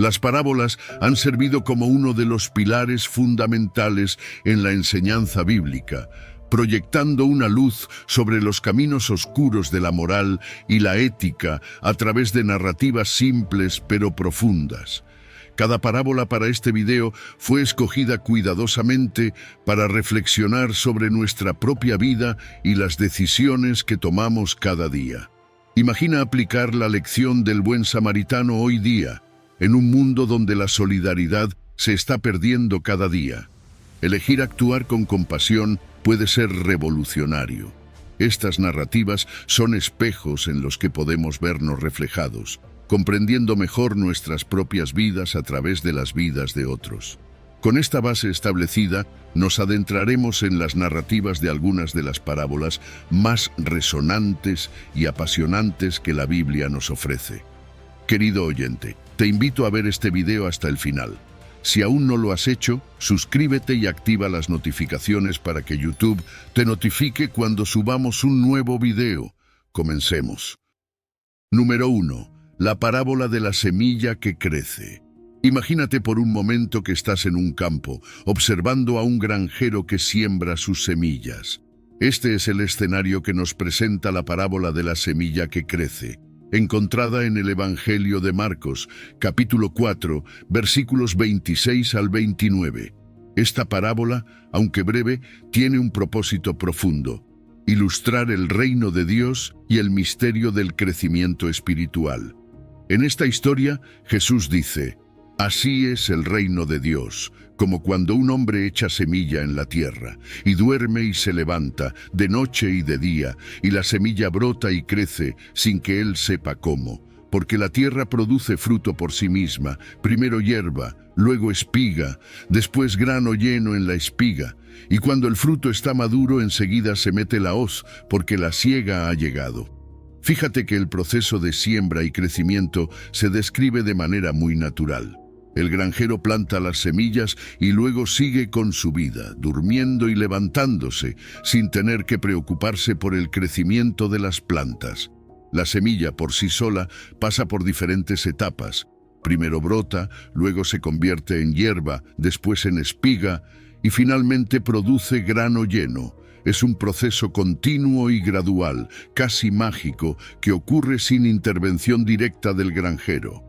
Las parábolas han servido como uno de los pilares fundamentales en la enseñanza bíblica, proyectando una luz sobre los caminos oscuros de la moral y la ética a través de narrativas simples pero profundas. Cada parábola para este video fue escogida cuidadosamente para reflexionar sobre nuestra propia vida y las decisiones que tomamos cada día. Imagina aplicar la lección del buen samaritano hoy día, en un mundo donde la solidaridad se está perdiendo cada día. Elegir actuar con compasión puede ser revolucionario. Estas narrativas son espejos en los que podemos vernos reflejados, comprendiendo mejor nuestras propias vidas a través de las vidas de otros. Con esta base establecida, nos adentraremos en las narrativas de algunas de las parábolas más resonantes y apasionantes que la Biblia nos ofrece. Querido oyente, te invito a ver este video hasta el final. Si aún no lo has hecho, suscríbete y activa las notificaciones para que YouTube te notifique cuando subamos un nuevo video. Comencemos. Número 1. La parábola de la semilla que crece. Imagínate por un momento que estás en un campo, observando a un granjero que siembra sus semillas. Este es el escenario que nos presenta la parábola de la semilla que crece, encontrada en el Evangelio de Marcos, capítulo 4, versículos 26 al 29. Esta parábola, aunque breve, tiene un propósito profundo: ilustrar el reino de Dios y el misterio del crecimiento espiritual. En esta historia, Jesús dice: así es el reino de Dios, como cuando un hombre echa semilla en la tierra, y duerme y se levanta, de noche y de día, y la semilla brota y crece sin que él sepa cómo, porque la tierra produce fruto por sí misma, primero hierba, luego espiga, después grano lleno en la espiga, y cuando el fruto está maduro enseguida se mete la hoz, porque la siega ha llegado. Fíjate que el proceso de siembra y crecimiento se describe de manera muy natural. El granjero planta las semillas y luego sigue con su vida, durmiendo y levantándose, sin tener que preocuparse por el crecimiento de las plantas. La semilla por sí sola pasa por diferentes etapas. Primero brota, luego se convierte en hierba, después en espiga y finalmente produce grano lleno. Es un proceso continuo y gradual, casi mágico, que ocurre sin intervención directa del granjero.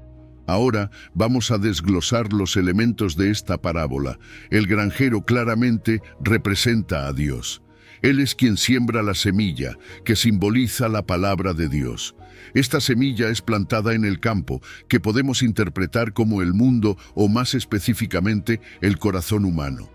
Ahora vamos a desglosar los elementos de esta parábola. El granjero claramente representa a Dios. Él es quien siembra la semilla, que simboliza la palabra de Dios. Esta semilla es plantada en el campo, que podemos interpretar como el mundo o más específicamente el corazón humano.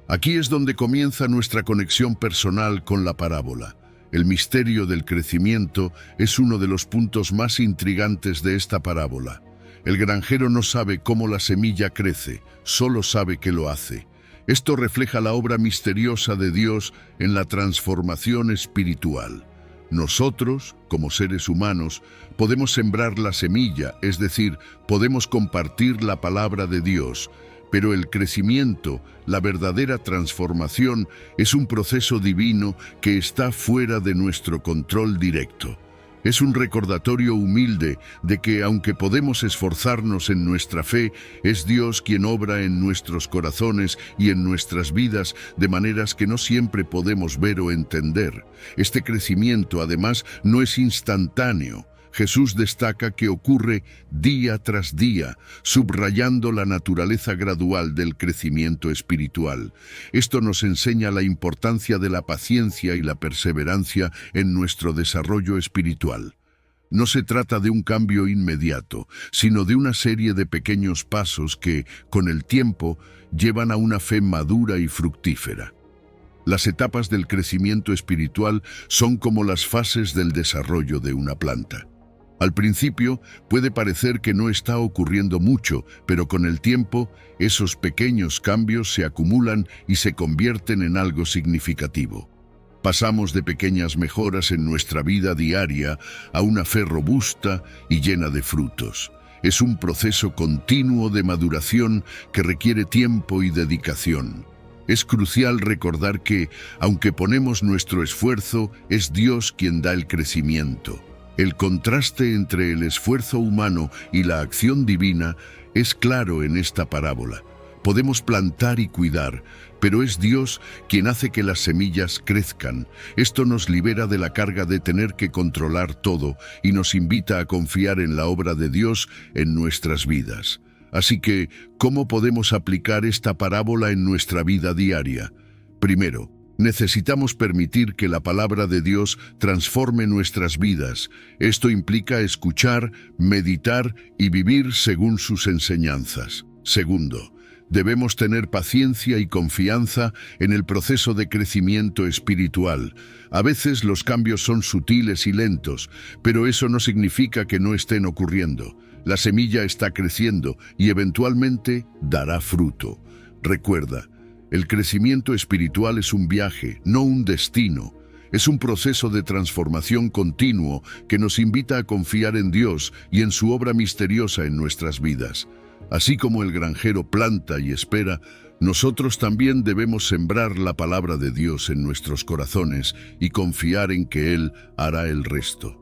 Aquí es donde comienza nuestra conexión personal con la parábola. El misterio del crecimiento es uno de los puntos más intrigantes de esta parábola. El granjero no sabe cómo la semilla crece, solo sabe que lo hace. Esto refleja la obra misteriosa de Dios en la transformación espiritual. Nosotros, como seres humanos, podemos sembrar la semilla, es decir, podemos compartir la palabra de Dios, pero el crecimiento, la verdadera transformación, es un proceso divino que está fuera de nuestro control directo. Es un recordatorio humilde de que, aunque podemos esforzarnos en nuestra fe, es Dios quien obra en nuestros corazones y en nuestras vidas de maneras que no siempre podemos ver o entender. Este crecimiento, además, no es instantáneo. Jesús destaca que ocurre día tras día, subrayando la naturaleza gradual del crecimiento espiritual. Esto nos enseña la importancia de la paciencia y la perseverancia en nuestro desarrollo espiritual. No se trata de un cambio inmediato, sino de una serie de pequeños pasos que, con el tiempo, llevan a una fe madura y fructífera. Las etapas del crecimiento espiritual son como las fases del desarrollo de una planta. Al principio puede parecer que no está ocurriendo mucho, pero con el tiempo esos pequeños cambios se acumulan y se convierten en algo significativo. Pasamos de pequeñas mejoras en nuestra vida diaria a una fe robusta y llena de frutos. Es un proceso continuo de maduración que requiere tiempo y dedicación. Es crucial recordar que, aunque ponemos nuestro esfuerzo, es Dios quien da el crecimiento. El contraste entre el esfuerzo humano y la acción divina es claro en esta parábola. Podemos plantar y cuidar, pero es Dios quien hace que las semillas crezcan. Esto nos libera de la carga de tener que controlar todo y nos invita a confiar en la obra de Dios en nuestras vidas. Así que, ¿cómo podemos aplicar esta parábola en nuestra vida diaria? Primero, necesitamos permitir que la palabra de Dios transforme nuestras vidas. Esto implica escuchar, meditar y vivir según sus enseñanzas. Segundo, debemos tener paciencia y confianza en el proceso de crecimiento espiritual. A veces los cambios son sutiles y lentos, pero eso no significa que no estén ocurriendo. La semilla está creciendo y eventualmente dará fruto. Recuerda, el crecimiento espiritual es un viaje, no un destino. Es un proceso de transformación continuo que nos invita a confiar en Dios y en su obra misteriosa en nuestras vidas. Así como el granjero planta y espera, nosotros también debemos sembrar la palabra de Dios en nuestros corazones y confiar en que Él hará el resto.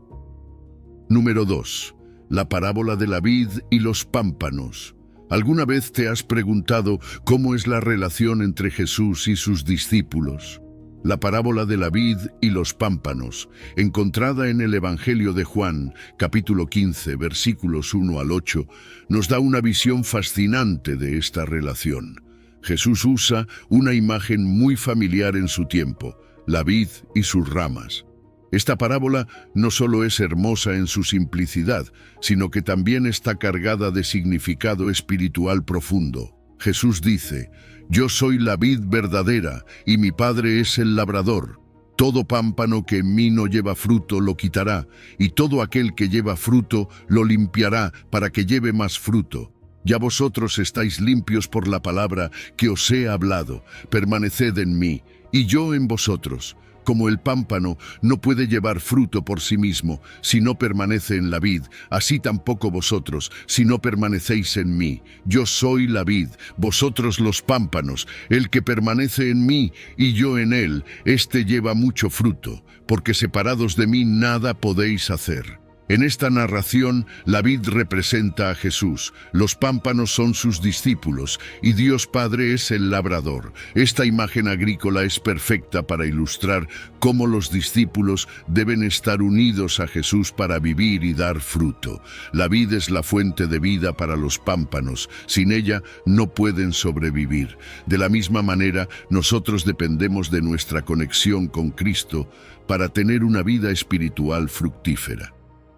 Número 2. La parábola de la vid y los pámpanos. ¿Alguna vez te has preguntado cómo es la relación entre Jesús y sus discípulos? La parábola de la vid y los pámpanos, encontrada en el Evangelio de Juan, capítulo 15, versículos 1 al 8, nos da una visión fascinante de esta relación. Jesús usa una imagen muy familiar en su tiempo, la vid y sus ramas. Esta parábola no solo es hermosa en su simplicidad, sino que también está cargada de significado espiritual profundo. Jesús dice: «Yo soy la vid verdadera, y mi Padre es el labrador. Todo pámpano que en mí no lleva fruto lo quitará, y todo aquel que lleva fruto lo limpiará para que lleve más fruto. Ya vosotros estáis limpios por la palabra que os he hablado. Permaneced en mí, y yo en vosotros. Como el pámpano no puede llevar fruto por sí mismo si no permanece en la vid, así tampoco vosotros, si no permanecéis en mí. Yo soy la vid, vosotros los pámpanos. El que permanece en mí y yo en él, éste lleva mucho fruto, porque separados de mí nada podéis hacer». En esta narración, la vid representa a Jesús, los pámpanos son sus discípulos y Dios Padre es el labrador. Esta imagen agrícola es perfecta para ilustrar cómo los discípulos deben estar unidos a Jesús para vivir y dar fruto. La vid es la fuente de vida para los pámpanos, sin ella no pueden sobrevivir. De la misma manera, nosotros dependemos de nuestra conexión con Cristo para tener una vida espiritual fructífera.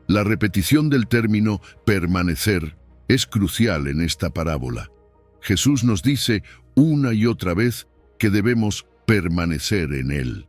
La repetición del término permanecer es crucial en esta parábola. Jesús nos dice una y otra vez que debemos permanecer en Él.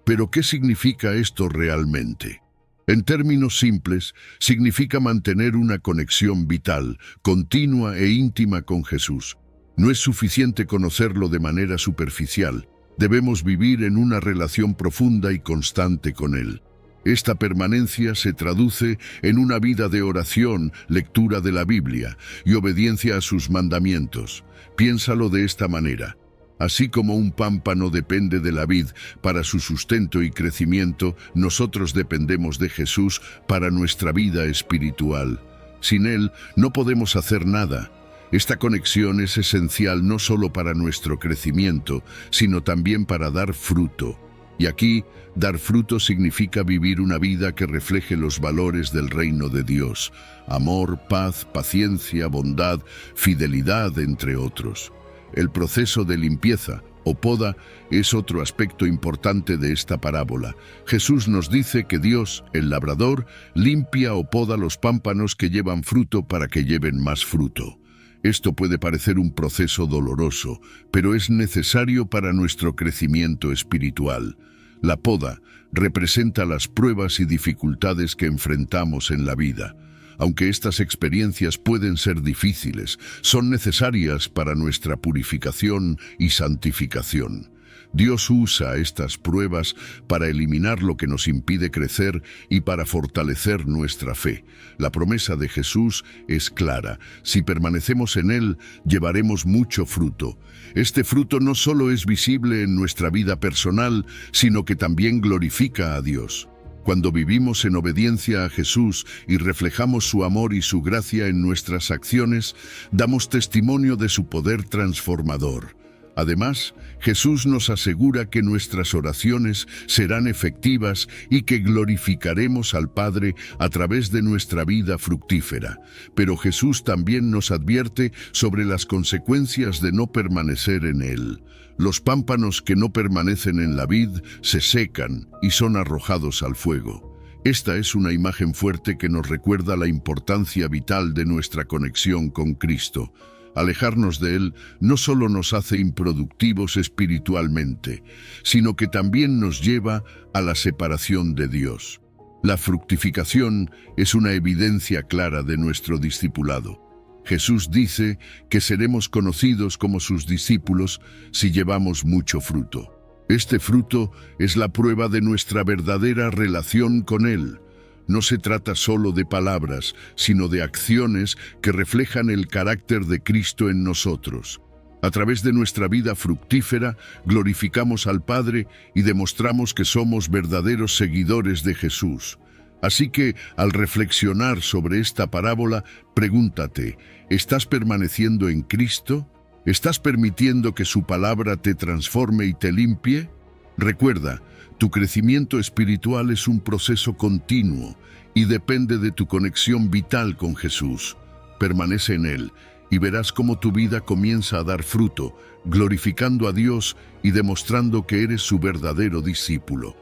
¿Pero qué significa esto realmente? En términos simples, significa mantener una conexión vital, continua e íntima con Jesús. No es suficiente conocerlo de manera superficial. Debemos vivir en una relación profunda y constante con Él. Esta permanencia se traduce en una vida de oración, lectura de la Biblia y obediencia a sus mandamientos. Piénsalo de esta manera. Así como un pámpano depende de la vid para su sustento y crecimiento, nosotros dependemos de Jesús para nuestra vida espiritual. Sin Él no podemos hacer nada. Esta conexión es esencial no solo para nuestro crecimiento, sino también para dar fruto. Y aquí, dar fruto significa vivir una vida que refleje los valores del reino de Dios: amor, paz, paciencia, bondad, fidelidad, entre otros. El proceso de limpieza o poda es otro aspecto importante de esta parábola. Jesús nos dice que Dios, el labrador, limpia o poda los pámpanos que llevan fruto para que lleven más fruto. Esto puede parecer un proceso doloroso, pero es necesario para nuestro crecimiento espiritual. La poda representa las pruebas y dificultades que enfrentamos en la vida. Aunque estas experiencias pueden ser difíciles, son necesarias para nuestra purificación y santificación. Dios usa estas pruebas para eliminar lo que nos impide crecer y para fortalecer nuestra fe. La promesa de Jesús es clara: si permanecemos en Él, llevaremos mucho fruto. Este fruto no solo es visible en nuestra vida personal, sino que también glorifica a Dios. Cuando vivimos en obediencia a Jesús y reflejamos su amor y su gracia en nuestras acciones, damos testimonio de su poder transformador. Además, Jesús nos asegura que nuestras oraciones serán efectivas y que glorificaremos al Padre a través de nuestra vida fructífera. Pero Jesús también nos advierte sobre las consecuencias de no permanecer en Él. Los pámpanos que no permanecen en la vid se secan y son arrojados al fuego. Esta es una imagen fuerte que nos recuerda la importancia vital de nuestra conexión con Cristo. Alejarnos de Él no solo nos hace improductivos espiritualmente, sino que también nos lleva a la separación de Dios. La fructificación es una evidencia clara de nuestro discipulado. Jesús dice que seremos conocidos como sus discípulos si llevamos mucho fruto. Este fruto es la prueba de nuestra verdadera relación con Él. No se trata solo de palabras, sino de acciones que reflejan el carácter de Cristo en nosotros. A través de nuestra vida fructífera, glorificamos al Padre y demostramos que somos verdaderos seguidores de Jesús. Así que, al reflexionar sobre esta parábola, pregúntate, ¿estás permaneciendo en Cristo? ¿Estás permitiendo que su palabra te transforme y te limpie? Recuerda, tu crecimiento espiritual es un proceso continuo y depende de tu conexión vital con Jesús. Permanece en Él y verás cómo tu vida comienza a dar fruto, glorificando a Dios y demostrando que eres su verdadero discípulo.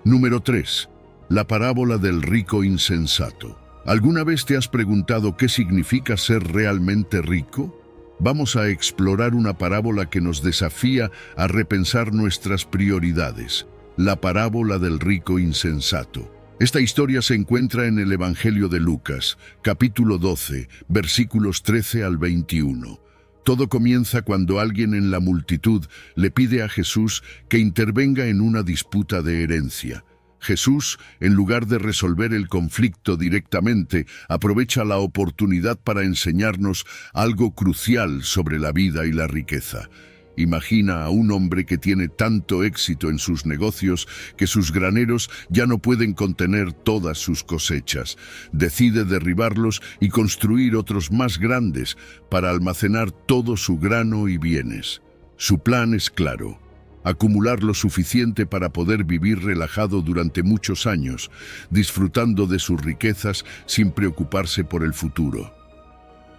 Número 3. La parábola del rico insensato. ¿Alguna vez te has preguntado qué significa ser realmente rico? Vamos a explorar una parábola que nos desafía a repensar nuestras prioridades. La parábola del rico insensato. Esta historia se encuentra en el Evangelio de Lucas, capítulo 12, versículos 13 al 21. Todo comienza cuando alguien en la multitud le pide a Jesús que intervenga en una disputa de herencia. Jesús, en lugar de resolver el conflicto directamente, aprovecha la oportunidad para enseñarnos algo crucial sobre la vida y la riqueza. Imagina a un hombre que tiene tanto éxito en sus negocios que sus graneros ya no pueden contener todas sus cosechas. Decide derribarlos y construir otros más grandes para almacenar todo su grano y bienes. Su plan es claro: acumular lo suficiente para poder vivir relajado durante muchos años, disfrutando de sus riquezas sin preocuparse por el futuro.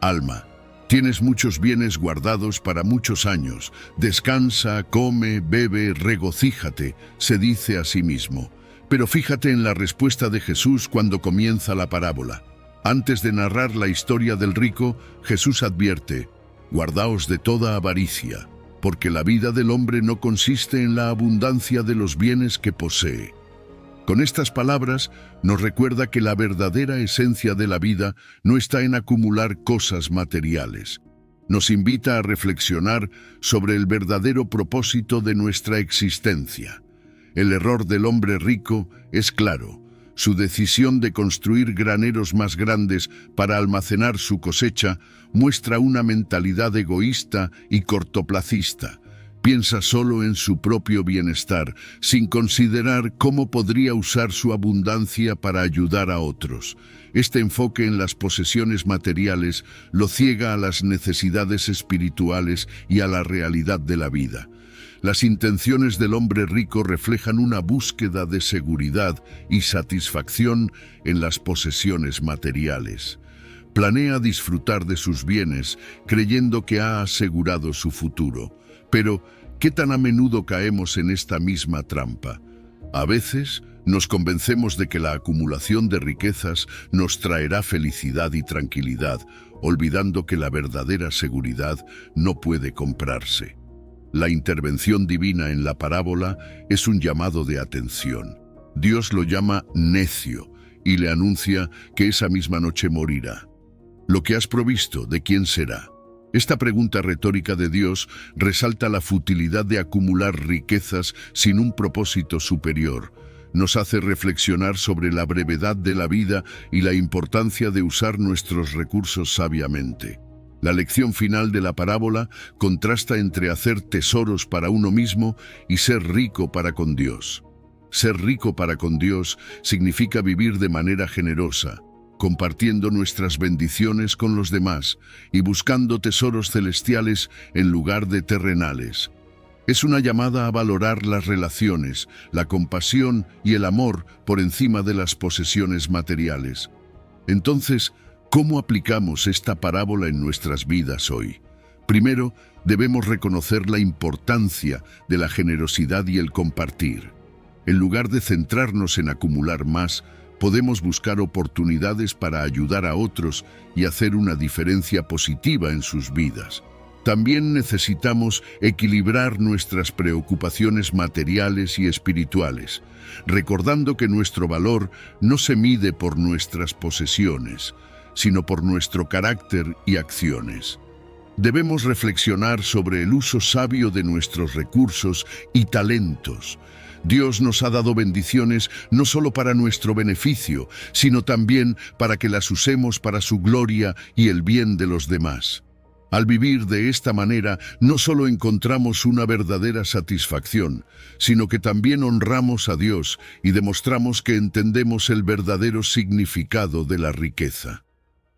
Alma, tienes muchos bienes guardados para muchos años. Descansa, come, bebe, regocíjate, se dice a sí mismo. Pero fíjate en la respuesta de Jesús cuando comienza la parábola. Antes de narrar la historia del rico, Jesús advierte: guardaos de toda avaricia, porque la vida del hombre no consiste en la abundancia de los bienes que posee. Con estas palabras nos recuerda que la verdadera esencia de la vida no está en acumular cosas materiales. Nos invita a reflexionar sobre el verdadero propósito de nuestra existencia. El error del hombre rico es claro: su decisión de construir graneros más grandes para almacenar su cosecha muestra una mentalidad egoísta y cortoplacista. Piensa solo en su propio bienestar, sin considerar cómo podría usar su abundancia para ayudar a otros. Este enfoque en las posesiones materiales lo ciega a las necesidades espirituales y a la realidad de la vida. Las intenciones del hombre rico reflejan una búsqueda de seguridad y satisfacción en las posesiones materiales. Planea disfrutar de sus bienes, creyendo que ha asegurado su futuro. Pero, ¿qué tan a menudo caemos en esta misma trampa? A veces, nos convencemos de que la acumulación de riquezas nos traerá felicidad y tranquilidad, olvidando que la verdadera seguridad no puede comprarse. La intervención divina en la parábola es un llamado de atención. Dios lo llama necio y le anuncia que esa misma noche morirá. ¿Lo que has provisto, de quién será? Esta pregunta retórica de Dios resalta la futilidad de acumular riquezas sin un propósito superior. Nos hace reflexionar sobre la brevedad de la vida y la importancia de usar nuestros recursos sabiamente. La lección final de la parábola contrasta entre hacer tesoros para uno mismo y ser rico para con Dios. Ser rico para con Dios significa vivir de manera generosa, compartiendo nuestras bendiciones con los demás y buscando tesoros celestiales en lugar de terrenales. Es una llamada a valorar las relaciones, la compasión y el amor por encima de las posesiones materiales. Entonces, ¿cómo aplicamos esta parábola en nuestras vidas hoy? Primero, debemos reconocer la importancia de la generosidad y el compartir. En lugar de centrarnos en acumular más, podemos buscar oportunidades para ayudar a otros y hacer una diferencia positiva en sus vidas. También necesitamos equilibrar nuestras preocupaciones materiales y espirituales, recordando que nuestro valor no se mide por nuestras posesiones, sino por nuestro carácter y acciones. Debemos reflexionar sobre el uso sabio de nuestros recursos y talentos. Dios nos ha dado bendiciones no solo para nuestro beneficio, sino también para que las usemos para su gloria y el bien de los demás. Al vivir de esta manera, no solo encontramos una verdadera satisfacción, sino que también honramos a Dios y demostramos que entendemos el verdadero significado de la riqueza.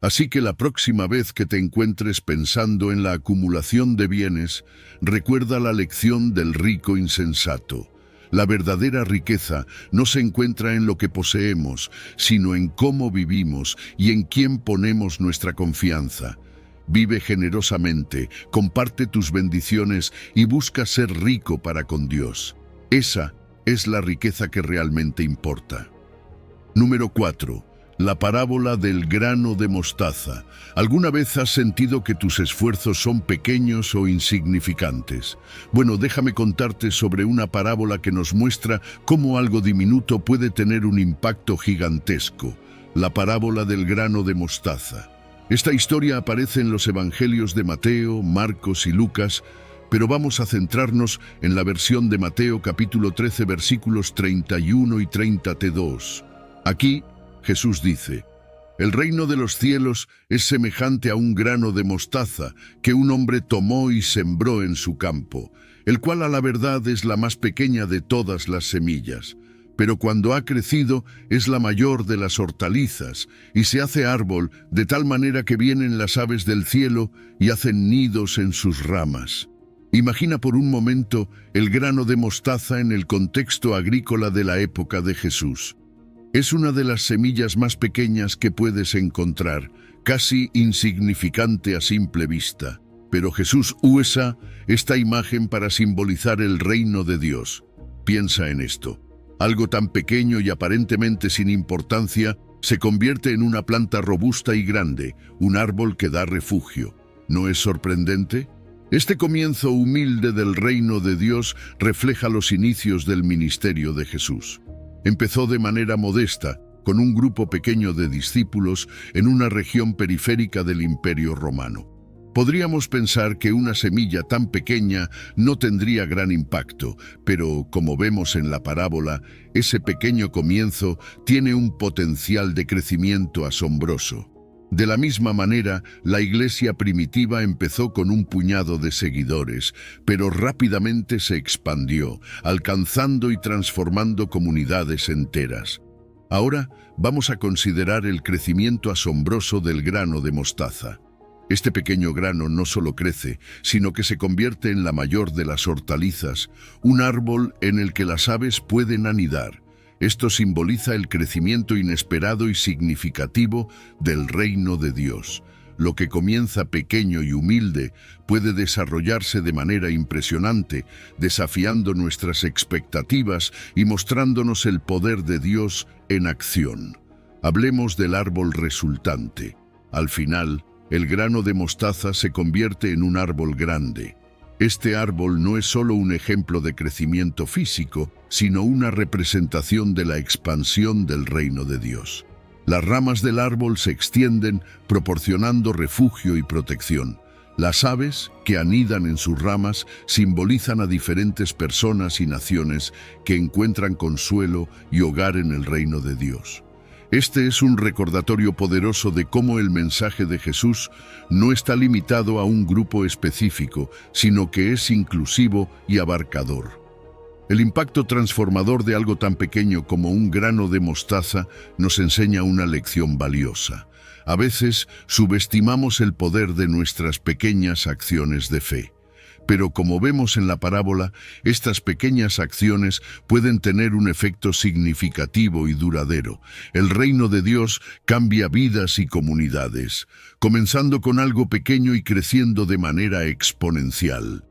Así que la próxima vez que te encuentres pensando en la acumulación de bienes, recuerda la lección del rico insensato. La verdadera riqueza no se encuentra en lo que poseemos, sino en cómo vivimos y en quién ponemos nuestra confianza. Vive generosamente, comparte tus bendiciones y busca ser rico para con Dios. Esa es la riqueza que realmente importa. Número 4. La parábola del grano de mostaza. ¿Alguna vez has sentido que tus esfuerzos son pequeños o insignificantes? Bueno, déjame contarte sobre una parábola que nos muestra cómo algo diminuto puede tener un impacto gigantesco. La parábola del grano de mostaza. Esta historia aparece en los evangelios de Mateo, Marcos y Lucas, pero vamos a centrarnos en la versión de Mateo capítulo 13 versículos 31 y 32. Aquí, Jesús dice: «El reino de los cielos es semejante a un grano de mostaza que un hombre tomó y sembró en su campo, el cual a la verdad es la más pequeña de todas las semillas. Pero cuando ha crecido es la mayor de las hortalizas y se hace árbol de tal manera que vienen las aves del cielo y hacen nidos en sus ramas». Imagina por un momento el grano de mostaza en el contexto agrícola de la época de Jesús. Es una de las semillas más pequeñas que puedes encontrar, casi insignificante a simple vista. Pero Jesús usa esta imagen para simbolizar el reino de Dios. Piensa en esto. Algo tan pequeño y aparentemente sin importancia se convierte en una planta robusta y grande, un árbol que da refugio. ¿No es sorprendente? Este comienzo humilde del reino de Dios refleja los inicios del ministerio de Jesús. Empezó de manera modesta, con un grupo pequeño de discípulos en una región periférica del Imperio Romano. Podríamos pensar que una semilla tan pequeña no tendría gran impacto, pero como vemos en la parábola, ese pequeño comienzo tiene un potencial de crecimiento asombroso. De la misma manera, la iglesia primitiva empezó con un puñado de seguidores, pero rápidamente se expandió, alcanzando y transformando comunidades enteras. Ahora vamos a considerar el crecimiento asombroso del grano de mostaza. Este pequeño grano no solo crece, sino que se convierte en la mayor de las hortalizas, un árbol en el que las aves pueden anidar. Esto simboliza el crecimiento inesperado y significativo del reino de Dios. Lo que comienza pequeño y humilde puede desarrollarse de manera impresionante, desafiando nuestras expectativas y mostrándonos el poder de Dios en acción. Hablemos del árbol resultante. Al final, el grano de mostaza se convierte en un árbol grande. Este árbol no es solo un ejemplo de crecimiento físico, sino una representación de la expansión del reino de Dios. Las ramas del árbol se extienden, proporcionando refugio y protección. Las aves, que anidan en sus ramas, simbolizan a diferentes personas y naciones que encuentran consuelo y hogar en el reino de Dios. Este es un recordatorio poderoso de cómo el mensaje de Jesús no está limitado a un grupo específico, sino que es inclusivo y abarcador. El impacto transformador de algo tan pequeño como un grano de mostaza nos enseña una lección valiosa. A veces subestimamos el poder de nuestras pequeñas acciones de fe. Pero como vemos en la parábola, estas pequeñas acciones pueden tener un efecto significativo y duradero. El reino de Dios cambia vidas y comunidades, comenzando con algo pequeño y creciendo de manera exponencial.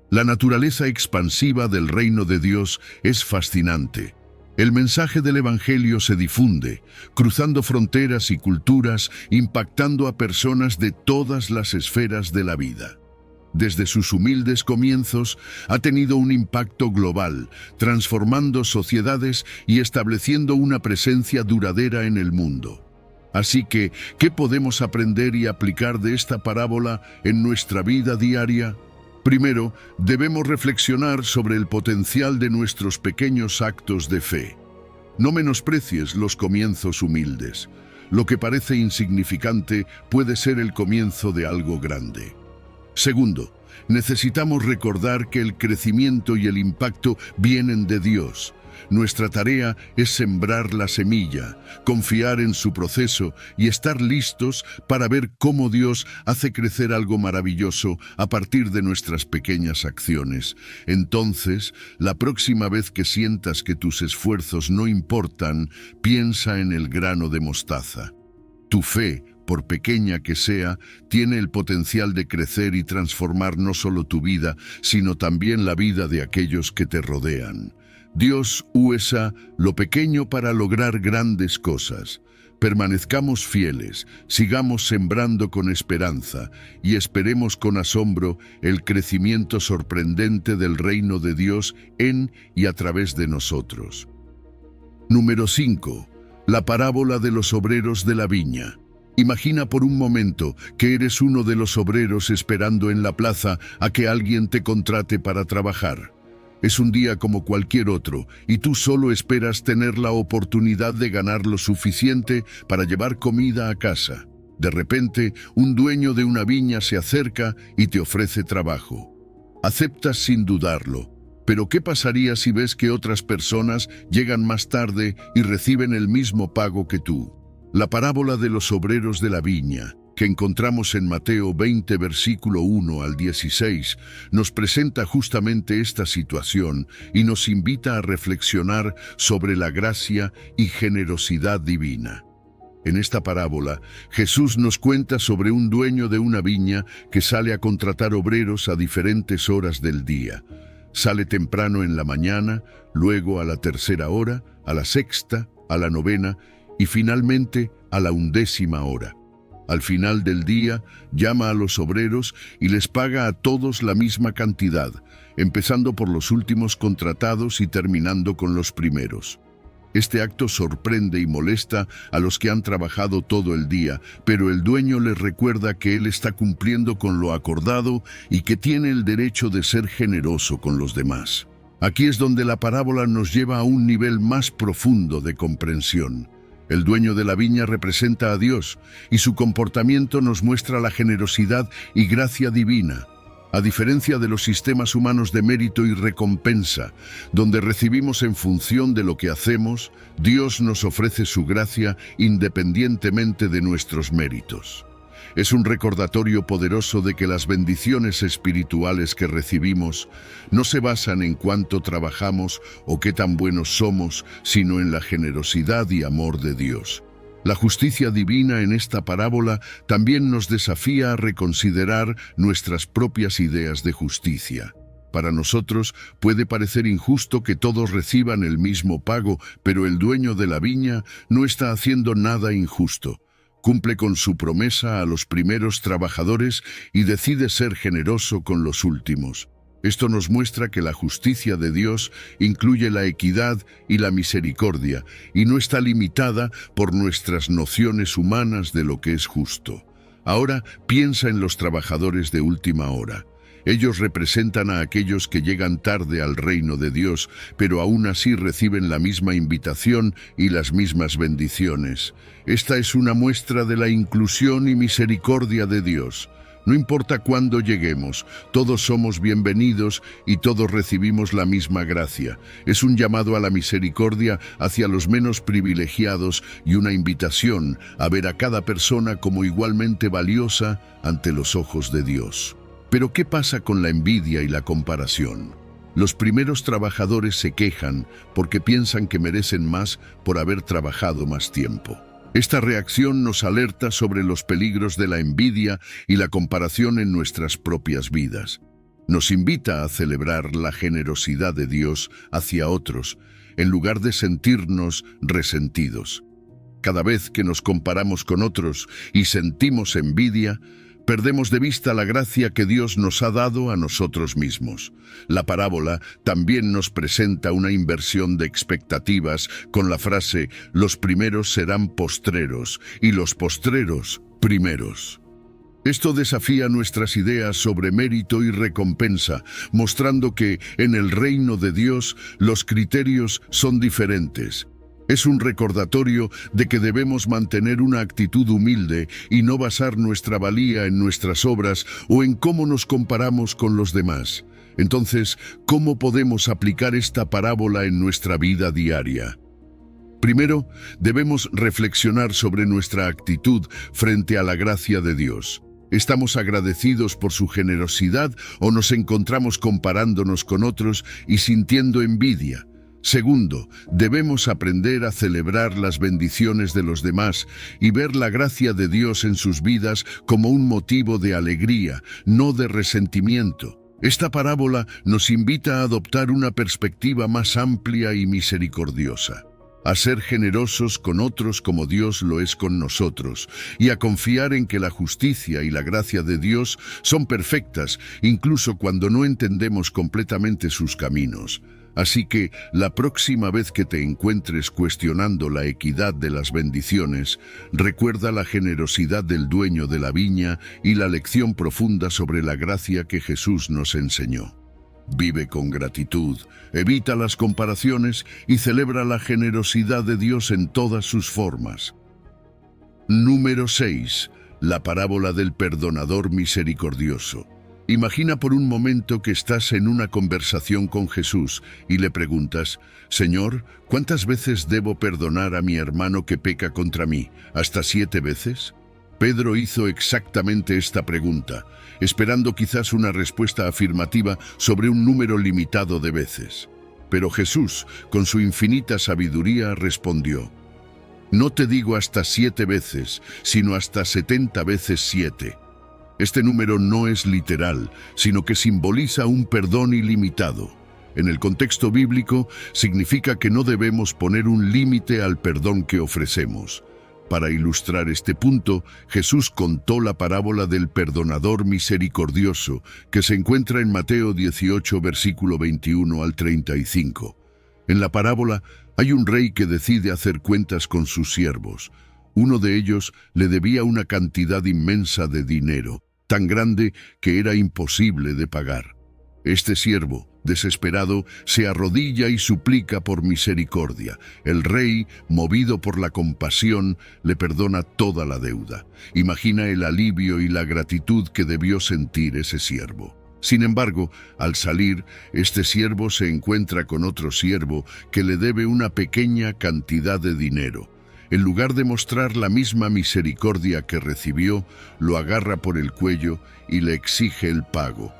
La naturaleza expansiva del reino de Dios es fascinante. El mensaje del Evangelio se difunde, cruzando fronteras y culturas, impactando a personas de todas las esferas de la vida. Desde sus humildes comienzos, ha tenido un impacto global, transformando sociedades y estableciendo una presencia duradera en el mundo. Así que, ¿qué podemos aprender y aplicar de esta parábola en nuestra vida diaria? Primero, debemos reflexionar sobre el potencial de nuestros pequeños actos de fe. No menosprecies los comienzos humildes. Lo que parece insignificante puede ser el comienzo de algo grande. Segundo, necesitamos recordar que el crecimiento y el impacto vienen de Dios. Nuestra tarea es sembrar la semilla, confiar en su proceso y estar listos para ver cómo Dios hace crecer algo maravilloso a partir de nuestras pequeñas acciones. Entonces, la próxima vez que sientas que tus esfuerzos no importan, piensa en el grano de mostaza. Tu fe, por pequeña que sea, tiene el potencial de crecer y transformar no solo tu vida, sino también la vida de aquellos que te rodean. Dios usa lo pequeño para lograr grandes cosas. Permanezcamos fieles, sigamos sembrando con esperanza y esperemos con asombro el crecimiento sorprendente del reino de Dios en y a través de nosotros. Número 5. La parábola de los obreros de la viña. Imagina por un momento que eres uno de los obreros esperando en la plaza a que alguien te contrate para trabajar. Es un día como cualquier otro y tú solo esperas tener la oportunidad de ganar lo suficiente para llevar comida a casa. De repente, un dueño de una viña se acerca y te ofrece trabajo. Aceptas sin dudarlo. Pero ¿qué pasaría si ves que otras personas llegan más tarde y reciben el mismo pago que tú? La parábola de los obreros de la viña, que encontramos en Mateo 20, versículo 1 al 16, nos presenta justamente esta situación y nos invita a reflexionar sobre la gracia y generosidad divina. En esta parábola, Jesús nos cuenta sobre un dueño de una viña que sale a contratar obreros a diferentes horas del día. Sale temprano en la mañana, luego a la tercera hora, a la sexta, a la novena y finalmente a la 11ª hora. Al final del día, llama a los obreros y les paga a todos la misma cantidad, empezando por los últimos contratados y terminando con los primeros. Este acto sorprende y molesta a los que han trabajado todo el día, pero el dueño les recuerda que él está cumpliendo con lo acordado y que tiene el derecho de ser generoso con los demás. Aquí es donde la parábola nos lleva a un nivel más profundo de comprensión. El dueño de la viña representa a Dios y su comportamiento nos muestra la generosidad y gracia divina. A diferencia de los sistemas humanos de mérito y recompensa, donde recibimos en función de lo que hacemos, Dios nos ofrece su gracia independientemente de nuestros méritos. Es un recordatorio poderoso de que las bendiciones espirituales que recibimos no se basan en cuánto trabajamos o qué tan buenos somos, sino en la generosidad y amor de Dios. La justicia divina en esta parábola también nos desafía a reconsiderar nuestras propias ideas de justicia. Para nosotros puede parecer injusto que todos reciban el mismo pago, pero el dueño de la viña no está haciendo nada injusto. Cumple con su promesa a los primeros trabajadores y decide ser generoso con los últimos. Esto nos muestra que la justicia de Dios incluye la equidad y la misericordia y no está limitada por nuestras nociones humanas de lo que es justo. Ahora piensa en los trabajadores de última hora. Ellos representan a aquellos que llegan tarde al reino de Dios, pero aún así reciben la misma invitación y las mismas bendiciones. Esta es una muestra de la inclusión y misericordia de Dios. No importa cuándo lleguemos, todos somos bienvenidos y todos recibimos la misma gracia. Es un llamado a la misericordia hacia los menos privilegiados y una invitación a ver a cada persona como igualmente valiosa ante los ojos de Dios. Pero ¿qué pasa con la envidia y la comparación? Los primeros trabajadores se quejan porque piensan que merecen más por haber trabajado más tiempo. Esta reacción nos alerta sobre los peligros de la envidia y la comparación en nuestras propias vidas. Nos invita a celebrar la generosidad de Dios hacia otros, en lugar de sentirnos resentidos. Cada vez que nos comparamos con otros y sentimos envidia, perdemos de vista la gracia que Dios nos ha dado a nosotros mismos. La parábola también nos presenta una inversión de expectativas con la frase «los primeros serán postreros y los postreros primeros». Esto desafía nuestras ideas sobre mérito y recompensa, mostrando que en el reino de Dios los criterios son diferentes. Es un recordatorio de que debemos mantener una actitud humilde y no basar nuestra valía en nuestras obras o en cómo nos comparamos con los demás. Entonces, ¿cómo podemos aplicar esta parábola en nuestra vida diaria? Primero, debemos reflexionar sobre nuestra actitud frente a la gracia de Dios. ¿Estamos agradecidos por su generosidad o nos encontramos comparándonos con otros y sintiendo envidia? Segundo, debemos aprender a celebrar las bendiciones de los demás y ver la gracia de Dios en sus vidas como un motivo de alegría, no de resentimiento. Esta parábola nos invita a adoptar una perspectiva más amplia y misericordiosa, a ser generosos con otros como Dios lo es con nosotros, y a confiar en que la justicia y la gracia de Dios son perfectas, incluso cuando no entendemos completamente sus caminos. Así que, la próxima vez que te encuentres cuestionando la equidad de las bendiciones, recuerda la generosidad del dueño de la viña y la lección profunda sobre la gracia que Jesús nos enseñó. Vive con gratitud, evita las comparaciones y celebra la generosidad de Dios en todas sus formas. Número 6. La parábola del perdonador misericordioso. Imagina por un momento que estás en una conversación con Jesús y le preguntas, «Señor, ¿cuántas veces debo perdonar a mi hermano que peca contra mí? ¿Hasta 7 veces?» Pedro hizo exactamente esta pregunta, esperando quizás una respuesta afirmativa sobre un número limitado de veces. Pero Jesús, con su infinita sabiduría, respondió, «No te digo hasta 7 veces, sino hasta 70 veces 7. Este número no es literal, sino que simboliza un perdón ilimitado. En el contexto bíblico, significa que no debemos poner un límite al perdón que ofrecemos. Para ilustrar este punto, Jesús contó la parábola del perdonador misericordioso, que se encuentra en Mateo 18, versículo 21 al 35. En la parábola, hay un rey que decide hacer cuentas con sus siervos. Uno de ellos le debía una cantidad inmensa de dinero, tan grande que era imposible de pagar. Este siervo, desesperado, se arrodilla y suplica por misericordia. El rey, movido por la compasión, le perdona toda la deuda. Imagina el alivio y la gratitud que debió sentir ese siervo. Sin embargo, al salir, este siervo se encuentra con otro siervo que le debe una pequeña cantidad de dinero. En lugar de mostrar la misma misericordia que recibió, lo agarra por el cuello y le exige el pago.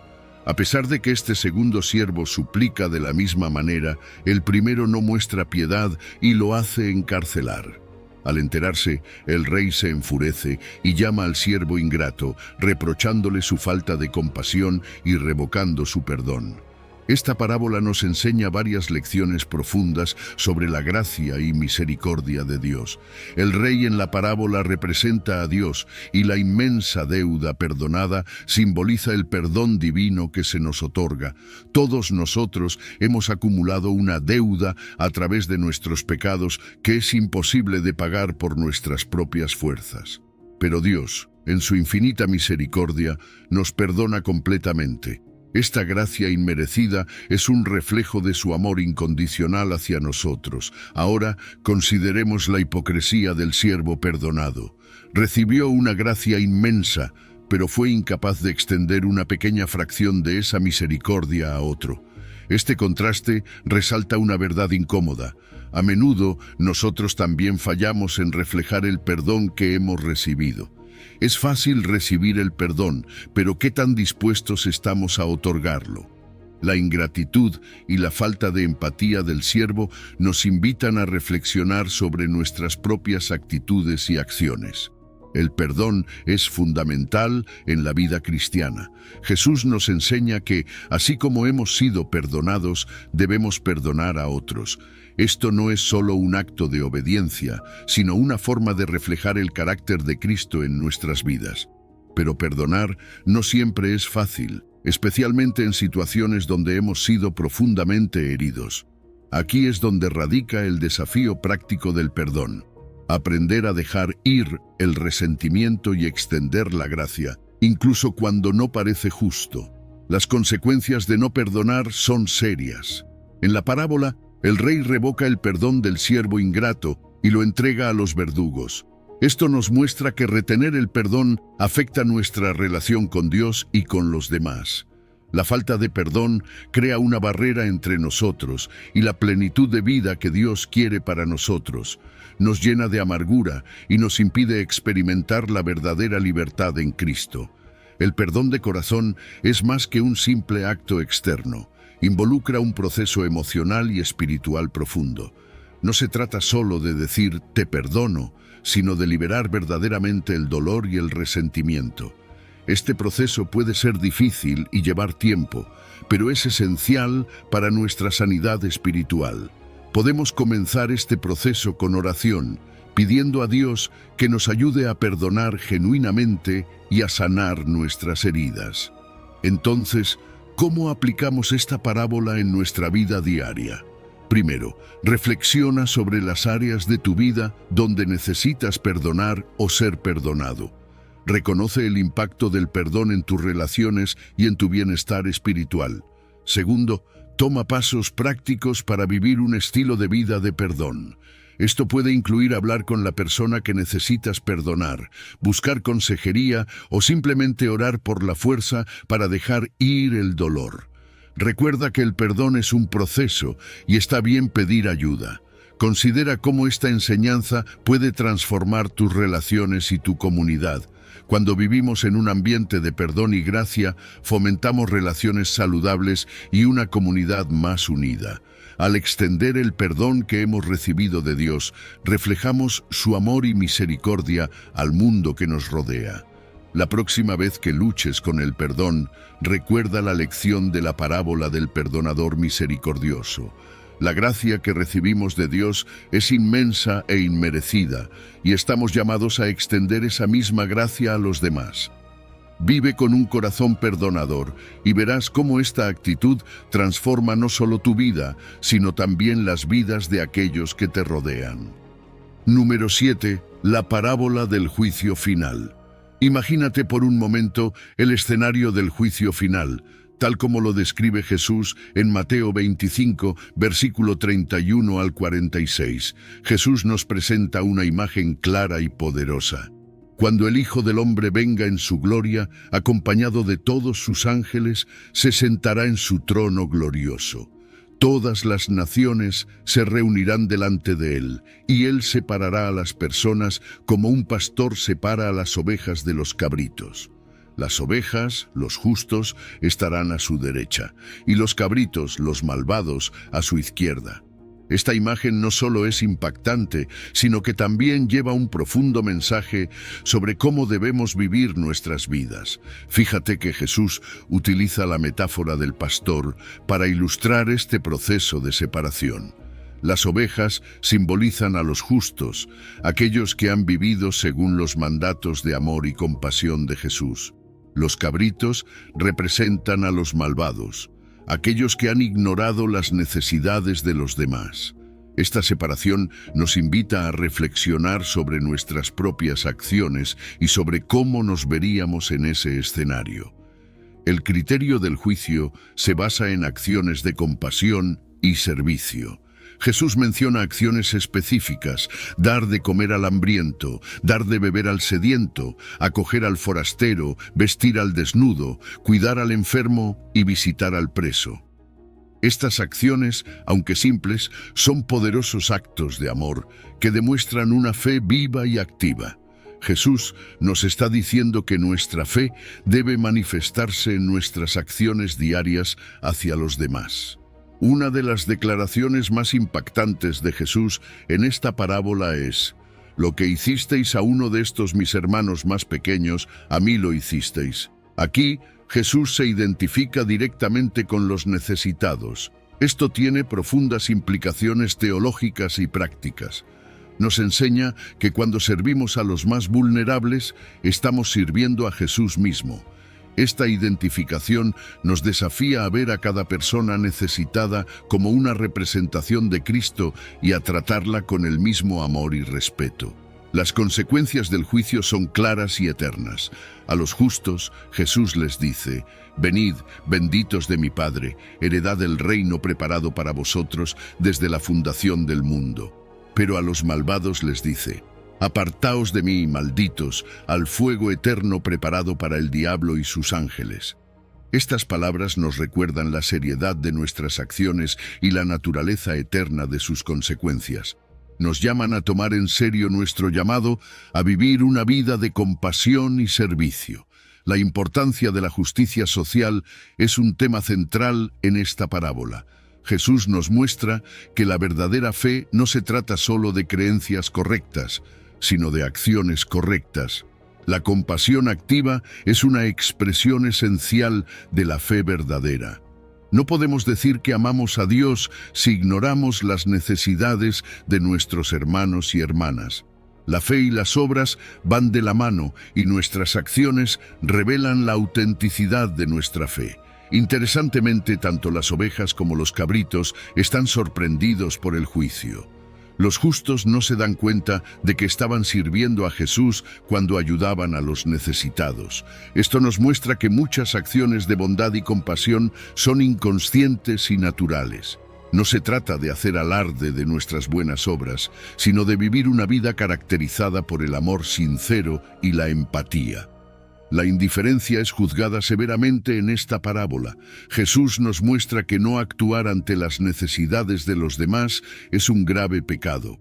A pesar de que este segundo siervo suplica de la misma manera, el primero no muestra piedad y lo hace encarcelar. Al enterarse, el rey se enfurece y llama al siervo ingrato, reprochándole su falta de compasión y revocando su perdón. Esta parábola nos enseña varias lecciones profundas sobre la gracia y misericordia de Dios. El rey en la parábola representa a Dios y la inmensa deuda perdonada simboliza el perdón divino que se nos otorga. Todos nosotros hemos acumulado una deuda a través de nuestros pecados que es imposible de pagar por nuestras propias fuerzas. Pero Dios, en su infinita misericordia, nos perdona completamente. Esta gracia inmerecida es un reflejo de su amor incondicional hacia nosotros. Ahora consideremos la hipocresía del siervo perdonado. Recibió una gracia inmensa, pero fue incapaz de extender una pequeña fracción de esa misericordia a otro. Este contraste resalta una verdad incómoda. A menudo nosotros también fallamos en reflejar el perdón que hemos recibido. Es fácil recibir el perdón, pero ¿qué tan dispuestos estamos a otorgarlo? La ingratitud y la falta de empatía del siervo nos invitan a reflexionar sobre nuestras propias actitudes y acciones. El perdón es fundamental en la vida cristiana. Jesús nos enseña que, así como hemos sido perdonados, debemos perdonar a otros. Esto no es solo un acto de obediencia, sino una forma de reflejar el carácter de Cristo en nuestras vidas. Pero perdonar no siempre es fácil, especialmente en situaciones donde hemos sido profundamente heridos. Aquí es donde radica el desafío práctico del perdón. Aprender a dejar ir el resentimiento y extender la gracia, incluso cuando no parece justo. Las consecuencias de no perdonar son serias. En la parábola, el rey revoca el perdón del siervo ingrato y lo entrega a los verdugos. Esto nos muestra que retener el perdón afecta nuestra relación con Dios y con los demás. La falta de perdón crea una barrera entre nosotros y la plenitud de vida que Dios quiere para nosotros. Nos llena de amargura y nos impide experimentar la verdadera libertad en Cristo. El perdón de corazón es más que un simple acto externo. Involucra un proceso emocional y espiritual profundo. No se trata solo de decir «te perdono», sino de liberar verdaderamente el dolor y el resentimiento. Este proceso puede ser difícil y llevar tiempo, pero es esencial para nuestra sanidad espiritual. Podemos comenzar este proceso con oración, pidiendo a Dios que nos ayude a perdonar genuinamente y a sanar nuestras heridas. Entonces, ¿cómo aplicamos esta parábola en nuestra vida diaria? Primero, reflexiona sobre las áreas de tu vida donde necesitas perdonar o ser perdonado. Reconoce el impacto del perdón en tus relaciones y en tu bienestar espiritual. Segundo, toma pasos prácticos para vivir un estilo de vida de perdón. Esto puede incluir hablar con la persona que necesitas perdonar, buscar consejería o simplemente orar por la fuerza para dejar ir el dolor. Recuerda que el perdón es un proceso y está bien pedir ayuda. Considera cómo esta enseñanza puede transformar tus relaciones y tu comunidad. Cuando vivimos en un ambiente de perdón y gracia, fomentamos relaciones saludables y una comunidad más unida. Al extender el perdón que hemos recibido de Dios, reflejamos su amor y misericordia al mundo que nos rodea. La próxima vez que luches con el perdón, recuerda la lección de la parábola del perdonador misericordioso. La gracia que recibimos de Dios es inmensa e inmerecida, y estamos llamados a extender esa misma gracia a los demás. Vive con un corazón perdonador y verás cómo esta actitud transforma no solo tu vida, sino también las vidas de aquellos que te rodean. Número 7. La parábola del juicio final. Imagínate por un momento el escenario del juicio final, tal como lo describe Jesús en Mateo 25, versículo 31 al 46. Jesús nos presenta una imagen clara y poderosa. Cuando el Hijo del Hombre venga en su gloria, acompañado de todos sus ángeles, se sentará en su trono glorioso. Todas las naciones se reunirán delante de él, y él separará a las personas como un pastor separa a las ovejas de los cabritos. Las ovejas, los justos, estarán a su derecha, y los cabritos, los malvados, a su izquierda. Esta imagen no solo es impactante, sino que también lleva un profundo mensaje sobre cómo debemos vivir nuestras vidas. Fíjate que Jesús utiliza la metáfora del pastor para ilustrar este proceso de separación. Las ovejas simbolizan a los justos, aquellos que han vivido según los mandatos de amor y compasión de Jesús. Los cabritos representan a los malvados, aquellos que han ignorado las necesidades de los demás. Esta separación nos invita a reflexionar sobre nuestras propias acciones y sobre cómo nos veríamos en ese escenario. El criterio del juicio se basa en acciones de compasión y servicio. Jesús menciona acciones específicas: dar de comer al hambriento, dar de beber al sediento, acoger al forastero, vestir al desnudo, cuidar al enfermo y visitar al preso. Estas acciones, aunque simples, son poderosos actos de amor que demuestran una fe viva y activa. Jesús nos está diciendo que nuestra fe debe manifestarse en nuestras acciones diarias hacia los demás. Una de las declaraciones más impactantes de Jesús en esta parábola es: «Lo que hicisteis a uno de estos mis hermanos más pequeños, a mí lo hicisteis». Aquí, Jesús se identifica directamente con los necesitados. Esto tiene profundas implicaciones teológicas y prácticas. Nos enseña que cuando servimos a los más vulnerables, estamos sirviendo a Jesús mismo. Esta identificación nos desafía a ver a cada persona necesitada como una representación de Cristo y a tratarla con el mismo amor y respeto. Las consecuencias del juicio son claras y eternas. A los justos, Jesús les dice: «Venid, benditos de mi Padre, heredad el reino preparado para vosotros desde la fundación del mundo». Pero a los malvados les dice: «Apartaos de mí, malditos, al fuego eterno preparado para el diablo y sus ángeles». Estas palabras nos recuerdan la seriedad de nuestras acciones y la naturaleza eterna de sus consecuencias. Nos llaman a tomar en serio nuestro llamado a vivir una vida de compasión y servicio. La importancia de la justicia social es un tema central en esta parábola. Jesús nos muestra que la verdadera fe no se trata solo de creencias correctas, sino de acciones correctas. La compasión activa es una expresión esencial de la fe verdadera. No podemos decir que amamos a Dios si ignoramos las necesidades de nuestros hermanos y hermanas. La fe y las obras van de la mano y nuestras acciones revelan la autenticidad de nuestra fe. Interesantemente, tanto las ovejas como los cabritos están sorprendidos por el juicio. Los justos no se dan cuenta de que estaban sirviendo a Jesús cuando ayudaban a los necesitados. Esto nos muestra que muchas acciones de bondad y compasión son inconscientes y naturales. No se trata de hacer alarde de nuestras buenas obras, sino de vivir una vida caracterizada por el amor sincero y la empatía. La indiferencia es juzgada severamente en esta parábola. Jesús nos muestra que no actuar ante las necesidades de los demás es un grave pecado.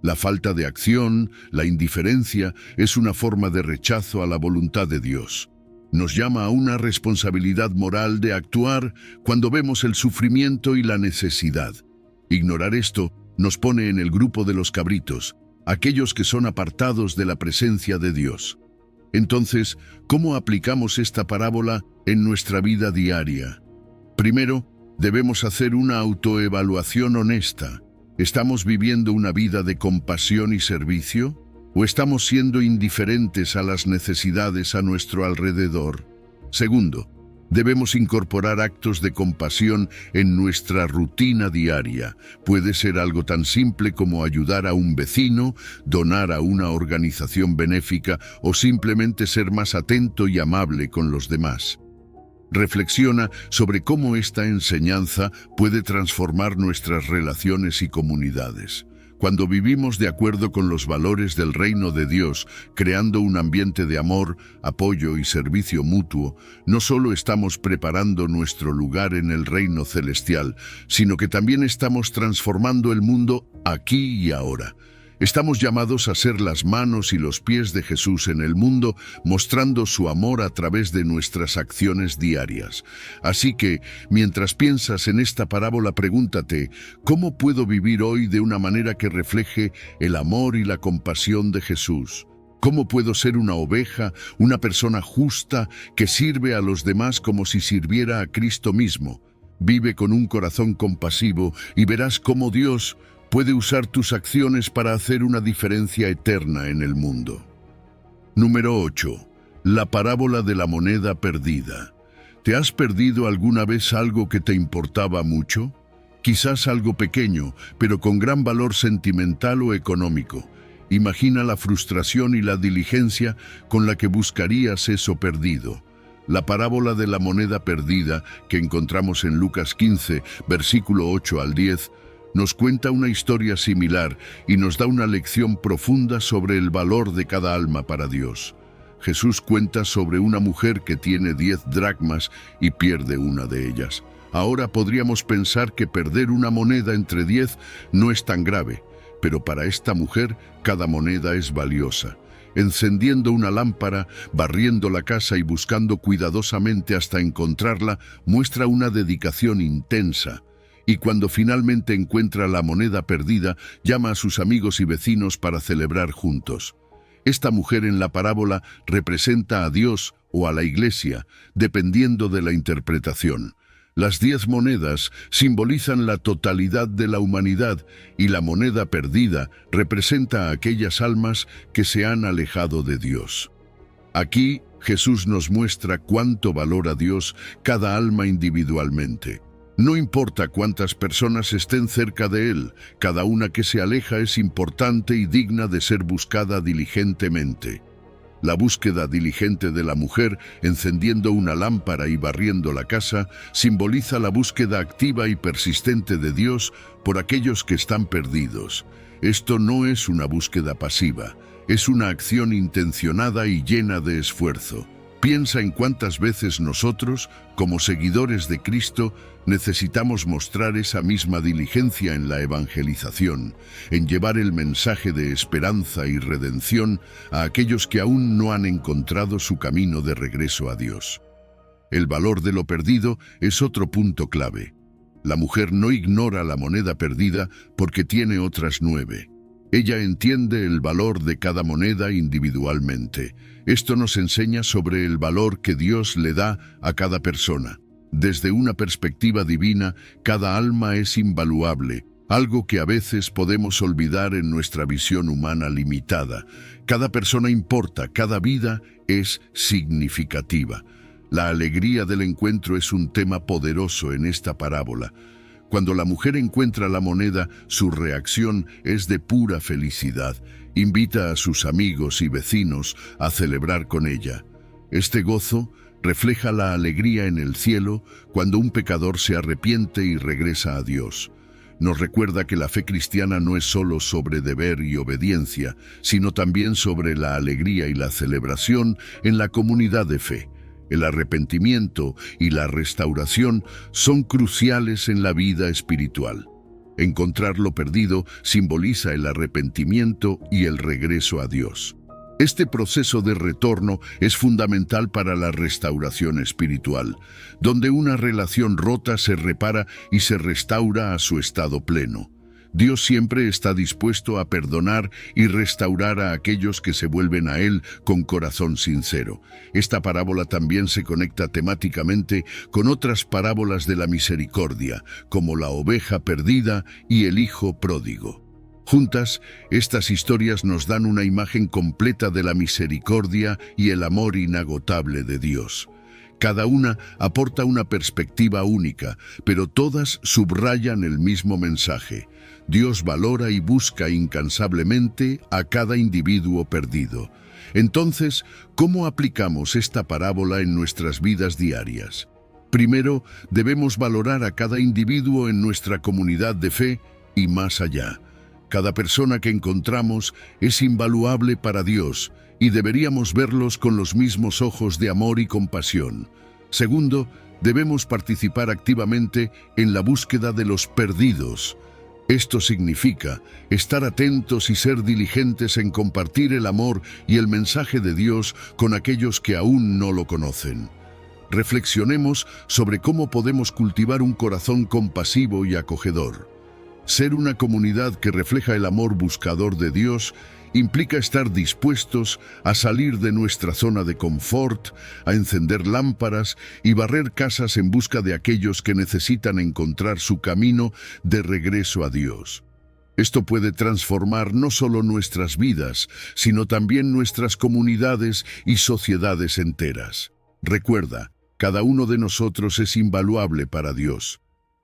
La falta de acción, la indiferencia, es una forma de rechazo a la voluntad de Dios. Nos llama a una responsabilidad moral de actuar cuando vemos el sufrimiento y la necesidad. Ignorar esto nos pone en el grupo de los cabritos, aquellos que son apartados de la presencia de Dios. Entonces, ¿cómo aplicamos esta parábola en nuestra vida diaria? Primero, debemos hacer una autoevaluación honesta. ¿Estamos viviendo una vida de compasión y servicio? ¿O estamos siendo indiferentes a las necesidades a nuestro alrededor? Segundo, debemos incorporar actos de compasión en nuestra rutina diaria. Puede ser algo tan simple como ayudar a un vecino, donar a una organización benéfica o simplemente ser más atento y amable con los demás. Reflexiona sobre cómo esta enseñanza puede transformar nuestras relaciones y comunidades. Cuando vivimos de acuerdo con los valores del reino de Dios, creando un ambiente de amor, apoyo y servicio mutuo, no solo estamos preparando nuestro lugar en el reino celestial, sino que también estamos transformando el mundo aquí y ahora. Estamos llamados a ser las manos y los pies de Jesús en el mundo, mostrando su amor a través de nuestras acciones diarias. Así que, mientras piensas en esta parábola, pregúntate: ¿cómo puedo vivir hoy de una manera que refleje el amor y la compasión de Jesús? ¿Cómo puedo ser una oveja, una persona justa que sirve a los demás como si sirviera a Cristo mismo? Vive con un corazón compasivo y verás cómo Dios puede usar tus acciones para hacer una diferencia eterna en el mundo. Número 8. La parábola de la moneda perdida. ¿Te has perdido alguna vez algo que te importaba mucho? Quizás algo pequeño, pero con gran valor sentimental o económico. Imagina la frustración y la diligencia con la que buscarías eso perdido. La parábola de la moneda perdida, que encontramos en Lucas 15, versículo 8 al 10, nos cuenta una historia similar y nos da una lección profunda sobre el valor de cada alma para Dios. Jesús cuenta sobre una mujer que tiene 10 dracmas y pierde una de ellas. Ahora podríamos pensar que perder una moneda entre 10 no es tan grave, pero para esta mujer cada moneda es valiosa. Encendiendo una lámpara, barriendo la casa y buscando cuidadosamente hasta encontrarla, muestra una dedicación intensa. Y cuando finalmente encuentra la moneda perdida, llama a sus amigos y vecinos para celebrar juntos. Esta mujer en la parábola representa a Dios o a la Iglesia, dependiendo de la interpretación. Las 10 monedas simbolizan la totalidad de la humanidad y la moneda perdida representa a aquellas almas que se han alejado de Dios. Aquí Jesús nos muestra cuánto valora Dios cada alma individualmente. No importa cuántas personas estén cerca de Él, cada una que se aleja es importante y digna de ser buscada diligentemente. La búsqueda diligente de la mujer, encendiendo una lámpara y barriendo la casa, simboliza la búsqueda activa y persistente de Dios por aquellos que están perdidos. Esto no es una búsqueda pasiva, es una acción intencionada y llena de esfuerzo. Piensa en cuántas veces nosotros, como seguidores de Cristo, necesitamos mostrar esa misma diligencia en la evangelización, en llevar el mensaje de esperanza y redención a aquellos que aún no han encontrado su camino de regreso a Dios. El valor de lo perdido es otro punto clave. La mujer no ignora la moneda perdida porque tiene otras 9. Ella entiende el valor de cada moneda individualmente. Esto nos enseña sobre el valor que Dios le da a cada persona. Desde una perspectiva divina, cada alma es invaluable, algo que a veces podemos olvidar en nuestra visión humana limitada. Cada persona importa, cada vida es significativa. La alegría del encuentro es un tema poderoso en esta parábola. Cuando la mujer encuentra la moneda, su reacción es de pura felicidad. Invita a sus amigos y vecinos a celebrar con ella. Este gozo refleja la alegría en el cielo cuando un pecador se arrepiente y regresa a Dios. Nos recuerda que la fe cristiana no es solo sobre deber y obediencia, sino también sobre la alegría y la celebración en la comunidad de fe. El arrepentimiento y la restauración son cruciales en la vida espiritual. Encontrar lo perdido simboliza el arrepentimiento y el regreso a Dios. Este proceso de retorno es fundamental para la restauración espiritual, donde una relación rota se repara y se restaura a su estado pleno. Dios siempre está dispuesto a perdonar y restaurar a aquellos que se vuelven a Él con corazón sincero. Esta parábola también se conecta temáticamente con otras parábolas de la misericordia, como la oveja perdida y el hijo pródigo. Juntas, estas historias nos dan una imagen completa de la misericordia y el amor inagotable de Dios. Cada una aporta una perspectiva única, pero todas subrayan el mismo mensaje. Dios valora y busca incansablemente a cada individuo perdido. Entonces, ¿cómo aplicamos esta parábola en nuestras vidas diarias? Primero, debemos valorar a cada individuo en nuestra comunidad de fe y más allá. Cada persona que encontramos es invaluable para Dios y deberíamos verlos con los mismos ojos de amor y compasión. Segundo, debemos participar activamente en la búsqueda de los perdidos. Esto significa estar atentos y ser diligentes en compartir el amor y el mensaje de Dios con aquellos que aún no lo conocen. Reflexionemos sobre cómo podemos cultivar un corazón compasivo y acogedor. Ser una comunidad que refleja el amor buscador de Dios implica estar dispuestos a salir de nuestra zona de confort, a encender lámparas y barrer casas en busca de aquellos que necesitan encontrar su camino de regreso a Dios. Esto puede transformar no solo nuestras vidas, sino también nuestras comunidades y sociedades enteras. Recuerda, cada uno de nosotros es invaluable para Dios.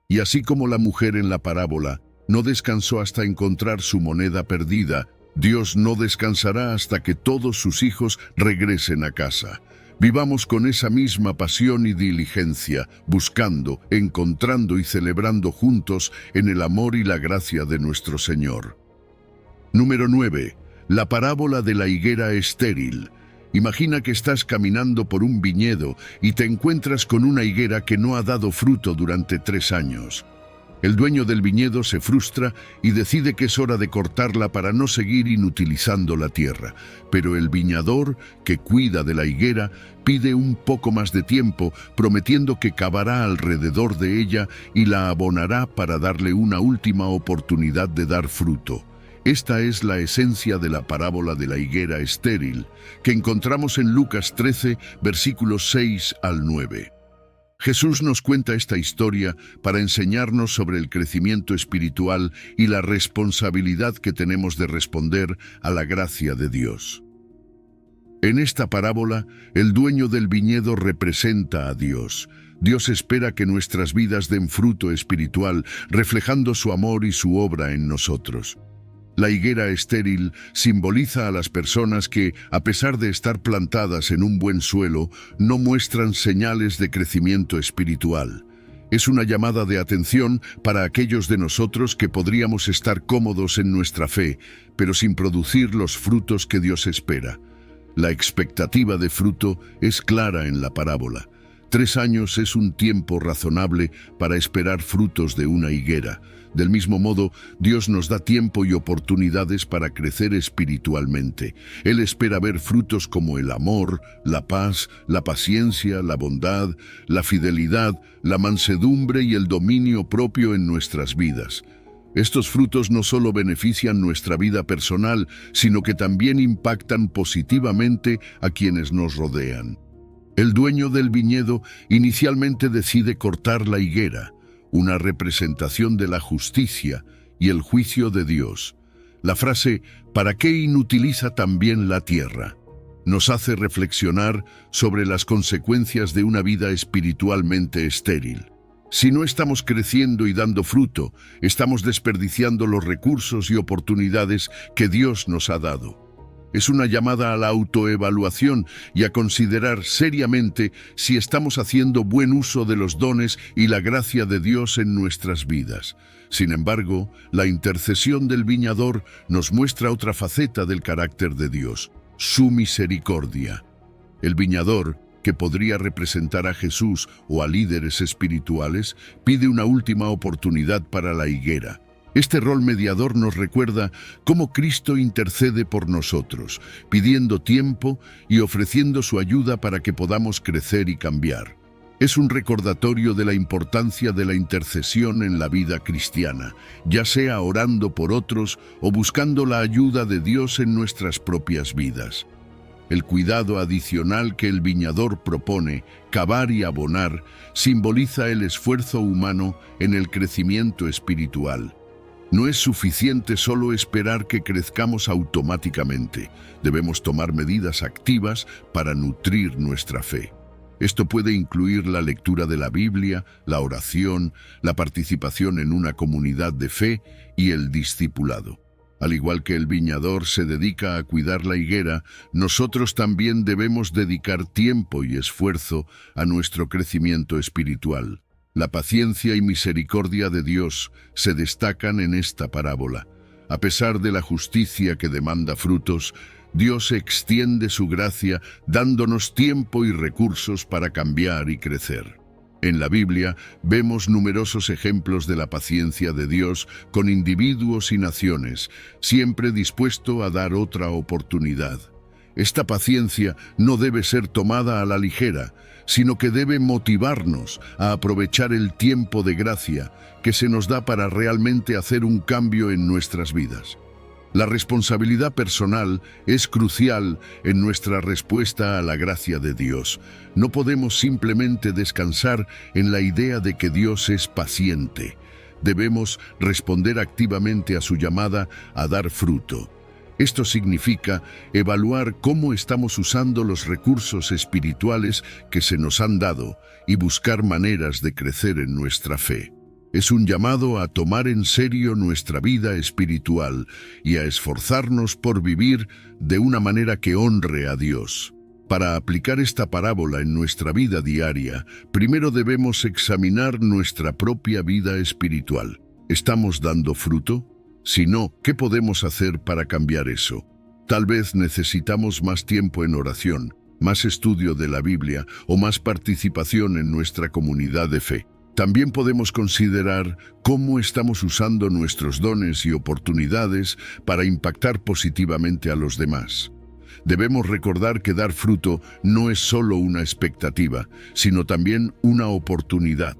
Y así como la mujer en la parábola no descansó hasta encontrar su moneda perdida, Dios no descansará hasta que todos sus hijos regresen a casa. Vivamos con esa misma pasión y diligencia, buscando, encontrando y celebrando juntos en el amor y la gracia de nuestro Señor. Número 9. La parábola de la higuera estéril. Imagina que estás caminando por un viñedo y te encuentras con una higuera que no ha dado fruto durante 3 años. El dueño del viñedo se frustra y decide que es hora de cortarla para no seguir inutilizando la tierra. Pero el viñador, que cuida de la higuera, pide un poco más de tiempo, prometiendo que cavará alrededor de ella y la abonará para darle una última oportunidad de dar fruto. Esta es la esencia de la parábola de la higuera estéril, que encontramos en Lucas 13, versículos 6 al 9. Jesús nos cuenta esta historia para enseñarnos sobre el crecimiento espiritual y la responsabilidad que tenemos de responder a la gracia de Dios. En esta parábola, el dueño del viñedo representa a Dios. Dios espera que nuestras vidas den fruto espiritual, reflejando su amor y su obra en nosotros. La higuera estéril simboliza a las personas que, a pesar de estar plantadas en un buen suelo, no muestran señales de crecimiento espiritual. Es una llamada de atención para aquellos de nosotros que podríamos estar cómodos en nuestra fe, pero sin producir los frutos que Dios espera. La expectativa de fruto es clara en la parábola. 3 años es un tiempo razonable para esperar frutos de una higuera. Del mismo modo, Dios nos da tiempo y oportunidades para crecer espiritualmente. Él espera ver frutos como el amor, la paz, la paciencia, la bondad, la fidelidad, la mansedumbre y el dominio propio en nuestras vidas. Estos frutos no solo benefician nuestra vida personal, sino que también impactan positivamente a quienes nos rodean. El dueño del viñedo inicialmente decide cortar la higuera, una representación de la justicia y el juicio de Dios. La frase «¿Para qué inutiliza también la tierra?», nos hace reflexionar sobre las consecuencias de una vida espiritualmente estéril. Si no estamos creciendo y dando fruto, estamos desperdiciando los recursos y oportunidades que Dios nos ha dado. Es una llamada a la autoevaluación y a considerar seriamente si estamos haciendo buen uso de los dones y la gracia de Dios en nuestras vidas. Sin embargo, la intercesión del viñador nos muestra otra faceta del carácter de Dios, su misericordia. El viñador, que podría representar a Jesús o a líderes espirituales, pide una última oportunidad para la higuera. Este rol mediador nos recuerda cómo Cristo intercede por nosotros, pidiendo tiempo y ofreciendo su ayuda para que podamos crecer y cambiar. Es un recordatorio de la importancia de la intercesión en la vida cristiana, ya sea orando por otros o buscando la ayuda de Dios en nuestras propias vidas. El cuidado adicional que el viñador propone, cavar y abonar, simboliza el esfuerzo humano en el crecimiento espiritual. No es suficiente solo esperar que crezcamos automáticamente. Debemos tomar medidas activas para nutrir nuestra fe. Esto puede incluir la lectura de la Biblia, la oración, la participación en una comunidad de fe y el discipulado. Al igual que el viñador se dedica a cuidar la higuera, nosotros también debemos dedicar tiempo y esfuerzo a nuestro crecimiento espiritual. La paciencia y misericordia de Dios se destacan en esta parábola. A pesar de la justicia que demanda frutos, Dios extiende su gracia dándonos tiempo y recursos para cambiar y crecer. En la Biblia vemos numerosos ejemplos de la paciencia de Dios con individuos y naciones, siempre dispuesto a dar otra oportunidad. Esta paciencia no debe ser tomada a la ligera, sino que debe motivarnos a aprovechar el tiempo de gracia que se nos da para realmente hacer un cambio en nuestras vidas. La responsabilidad personal es crucial en nuestra respuesta a la gracia de Dios. No podemos simplemente descansar en la idea de que Dios es paciente. Debemos responder activamente a su llamada a dar fruto. Esto significa evaluar cómo estamos usando los recursos espirituales que se nos han dado y buscar maneras de crecer en nuestra fe. Es un llamado a tomar en serio nuestra vida espiritual y a esforzarnos por vivir de una manera que honre a Dios. Para aplicar esta parábola en nuestra vida diaria, primero debemos examinar nuestra propia vida espiritual. ¿Estamos dando fruto? Si no, ¿qué podemos hacer para cambiar eso? Tal vez necesitamos más tiempo en oración, más estudio de la Biblia o más participación en nuestra comunidad de fe. También podemos considerar cómo estamos usando nuestros dones y oportunidades para impactar positivamente a los demás. Debemos recordar que dar fruto no es solo una expectativa, sino también una oportunidad.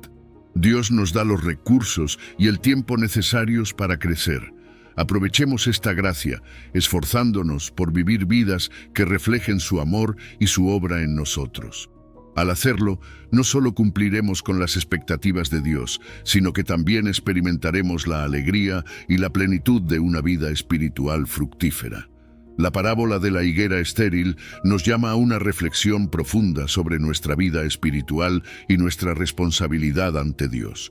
Dios nos da los recursos y el tiempo necesarios para crecer. Aprovechemos esta gracia, esforzándonos por vivir vidas que reflejen su amor y su obra en nosotros. Al hacerlo, no solo cumpliremos con las expectativas de Dios, sino que también experimentaremos la alegría y la plenitud de una vida espiritual fructífera. La parábola de la higuera estéril nos llama a una reflexión profunda sobre nuestra vida espiritual y nuestra responsabilidad ante Dios.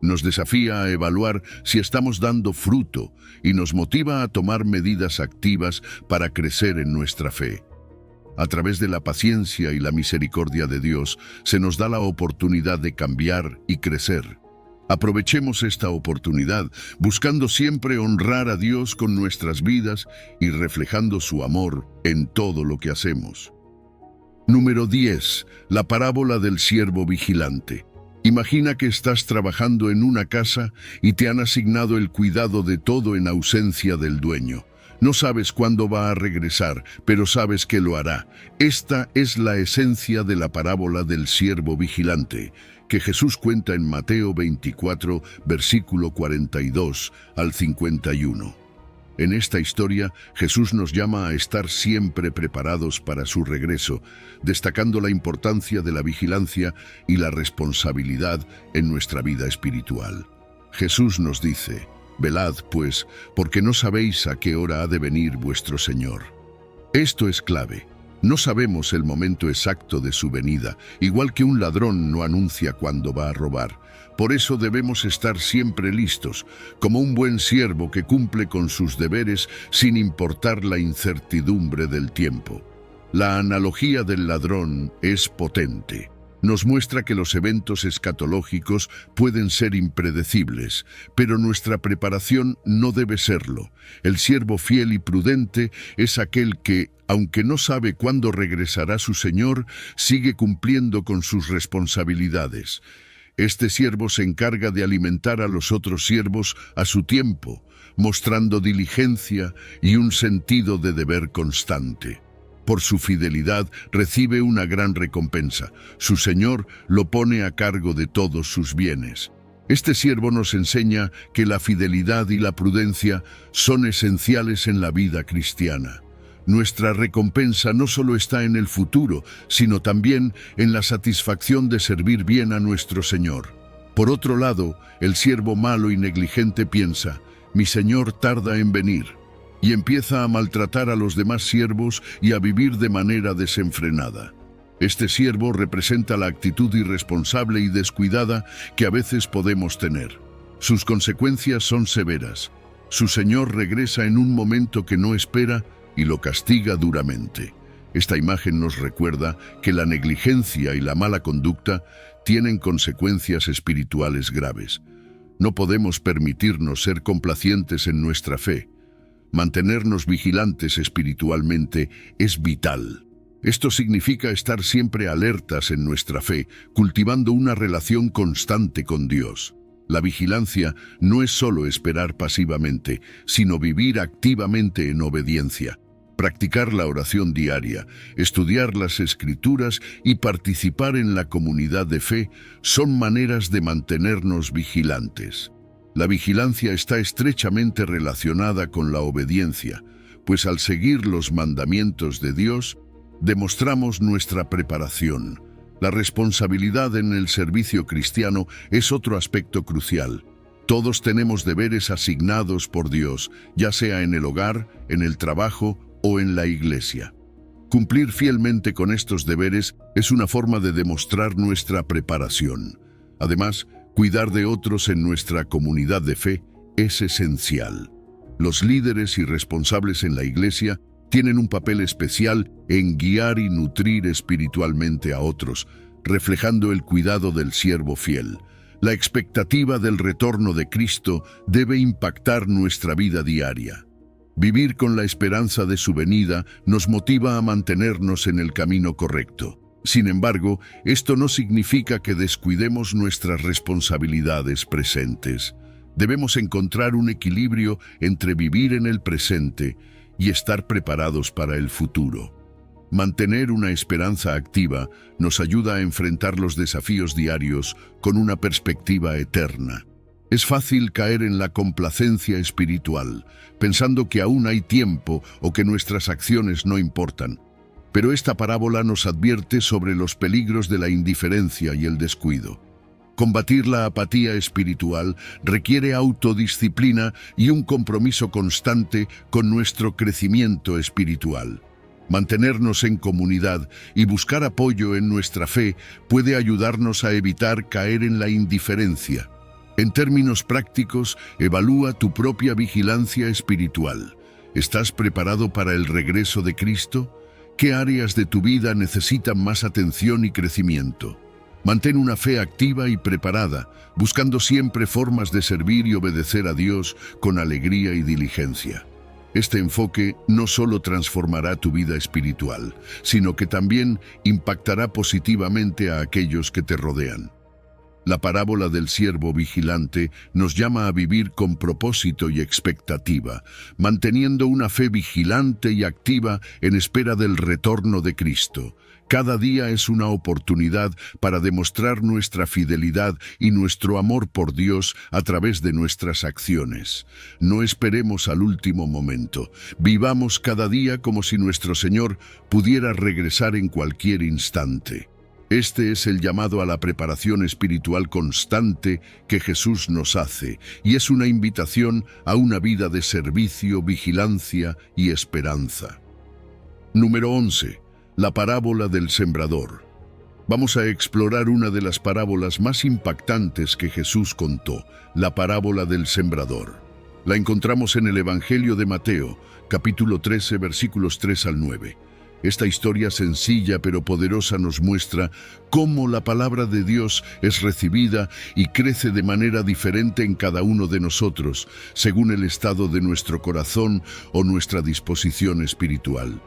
Nos desafía a evaluar si estamos dando fruto y nos motiva a tomar medidas activas para crecer en nuestra fe. A través de la paciencia y la misericordia de Dios, se nos da la oportunidad de cambiar y crecer. Aprovechemos esta oportunidad, buscando siempre honrar a Dios con nuestras vidas y reflejando su amor en todo lo que hacemos. Número 10. La parábola del siervo vigilante. Imagina que estás trabajando en una casa y te han asignado el cuidado de todo en ausencia del dueño. No sabes cuándo va a regresar, pero sabes que lo hará. Esta es la esencia de la parábola del siervo vigilante, que Jesús cuenta en Mateo 24, versículo 42 al 51. En esta historia, Jesús nos llama a estar siempre preparados para su regreso, destacando la importancia de la vigilancia y la responsabilidad en nuestra vida espiritual. Jesús nos dice: «Velad, pues, porque no sabéis a qué hora ha de venir vuestro Señor». Esto es clave. No sabemos el momento exacto de su venida, igual que un ladrón no anuncia cuándo va a robar. Por eso debemos estar siempre listos, como un buen siervo que cumple con sus deberes sin importar la incertidumbre del tiempo. La analogía del ladrón es potente. Nos muestra que los eventos escatológicos pueden ser impredecibles, pero nuestra preparación no debe serlo. El siervo fiel y prudente es aquel que, aunque no sabe cuándo regresará su Señor, sigue cumpliendo con sus responsabilidades. Este siervo se encarga de alimentar a los otros siervos a su tiempo, mostrando diligencia y un sentido de deber constante. Por su fidelidad recibe una gran recompensa. Su Señor lo pone a cargo de todos sus bienes. Este siervo nos enseña que la fidelidad y la prudencia son esenciales en la vida cristiana. Nuestra recompensa no solo está en el futuro, sino también en la satisfacción de servir bien a nuestro Señor. Por otro lado, el siervo malo y negligente piensa: «Mi Señor tarda en venir», y empieza a maltratar a los demás siervos y a vivir de manera desenfrenada. Este siervo representa la actitud irresponsable y descuidada que a veces podemos tener. Sus consecuencias son severas. Su Señor regresa en un momento que no espera y lo castiga duramente. Esta imagen nos recuerda que la negligencia y la mala conducta tienen consecuencias espirituales graves. No podemos permitirnos ser complacientes en nuestra fe. Mantenernos vigilantes espiritualmente es vital. Esto significa estar siempre alertas en nuestra fe, cultivando una relación constante con Dios. La vigilancia no es solo esperar pasivamente, sino vivir activamente en obediencia. Practicar la oración diaria, estudiar las Escrituras y participar en la comunidad de fe son maneras de mantenernos vigilantes. La vigilancia está estrechamente relacionada con la obediencia, pues al seguir los mandamientos de Dios, demostramos nuestra preparación. La responsabilidad en el servicio cristiano es otro aspecto crucial. Todos tenemos deberes asignados por Dios, ya sea en el hogar, en el trabajo o en la iglesia. Cumplir fielmente con estos deberes es una forma de demostrar nuestra preparación. Además, cuidar de otros en nuestra comunidad de fe es esencial. Los líderes y responsables en la iglesia tienen un papel especial en guiar y nutrir espiritualmente a otros, reflejando el cuidado del siervo fiel. La expectativa del retorno de Cristo debe impactar nuestra vida diaria. Vivir con la esperanza de su venida nos motiva a mantenernos en el camino correcto. Sin embargo, esto no significa que descuidemos nuestras responsabilidades presentes. Debemos encontrar un equilibrio entre vivir en el presente y estar preparados para el futuro. Mantener una esperanza activa nos ayuda a enfrentar los desafíos diarios con una perspectiva eterna. Es fácil caer en la complacencia espiritual, pensando que aún hay tiempo o que nuestras acciones no importan. Pero esta parábola nos advierte sobre los peligros de la indiferencia y el descuido. Combatir la apatía espiritual requiere autodisciplina y un compromiso constante con nuestro crecimiento espiritual. Mantenernos en comunidad y buscar apoyo en nuestra fe puede ayudarnos a evitar caer en la indiferencia. En términos prácticos, evalúa tu propia vigilancia espiritual. ¿Estás preparado para el regreso de Cristo? ¿Qué áreas de tu vida necesitan más atención y crecimiento? Mantén una fe activa y preparada, buscando siempre formas de servir y obedecer a Dios con alegría y diligencia. Este enfoque no solo transformará tu vida espiritual, sino que también impactará positivamente a aquellos que te rodean. La parábola del siervo vigilante nos llama a vivir con propósito y expectativa, manteniendo una fe vigilante y activa en espera del retorno de Cristo. Cada día es una oportunidad para demostrar nuestra fidelidad y nuestro amor por Dios a través de nuestras acciones. No esperemos al último momento. Vivamos cada día como si nuestro Señor pudiera regresar en cualquier instante. Este es el llamado a la preparación espiritual constante que Jesús nos hace, y es una invitación a una vida de servicio, vigilancia y esperanza. Número 11. La parábola del sembrador. Vamos a explorar una de las parábolas más impactantes que Jesús contó, la parábola del sembrador. La encontramos en el Evangelio de Mateo, capítulo 13, versículos 3 al 9. Esta historia sencilla pero poderosa nos muestra cómo la palabra de Dios es recibida y crece de manera diferente en cada uno de nosotros, según el estado de nuestro corazón o nuestra disposición espiritual.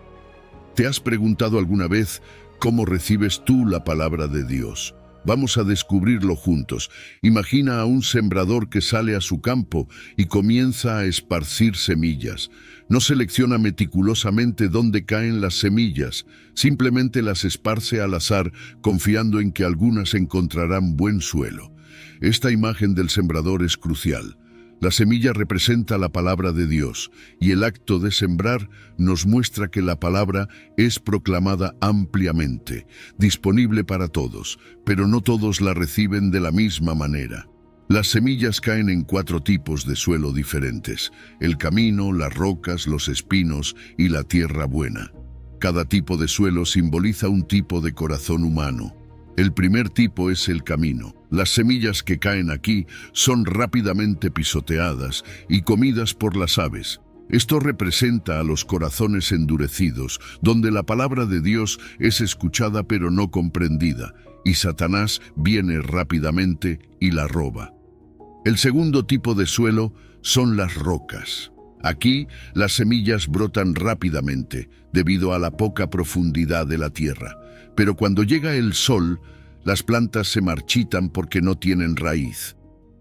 ¿Te has preguntado alguna vez cómo recibes tú la palabra de Dios? Vamos a descubrirlo juntos. Imagina a un sembrador que sale a su campo y comienza a esparcir semillas. No selecciona meticulosamente dónde caen las semillas, simplemente las esparce al azar, confiando en que algunas encontrarán buen suelo. Esta imagen del sembrador es crucial. La semilla representa la palabra de Dios, y el acto de sembrar nos muestra que la palabra es proclamada ampliamente, disponible para todos, pero no todos la reciben de la misma manera. Las semillas caen en 4 tipos de suelo diferentes: el camino, las rocas, los espinos y la tierra buena. Cada tipo de suelo simboliza un tipo de corazón humano. El primer tipo es el camino. Las semillas que caen aquí son rápidamente pisoteadas y comidas por las aves. Esto representa a los corazones endurecidos, donde la palabra de Dios es escuchada pero no comprendida, y Satanás viene rápidamente y la roba. El segundo tipo de suelo son las rocas. Aquí las semillas brotan rápidamente debido a la poca profundidad de la tierra, pero cuando llega el sol, las plantas se marchitan porque no tienen raíz.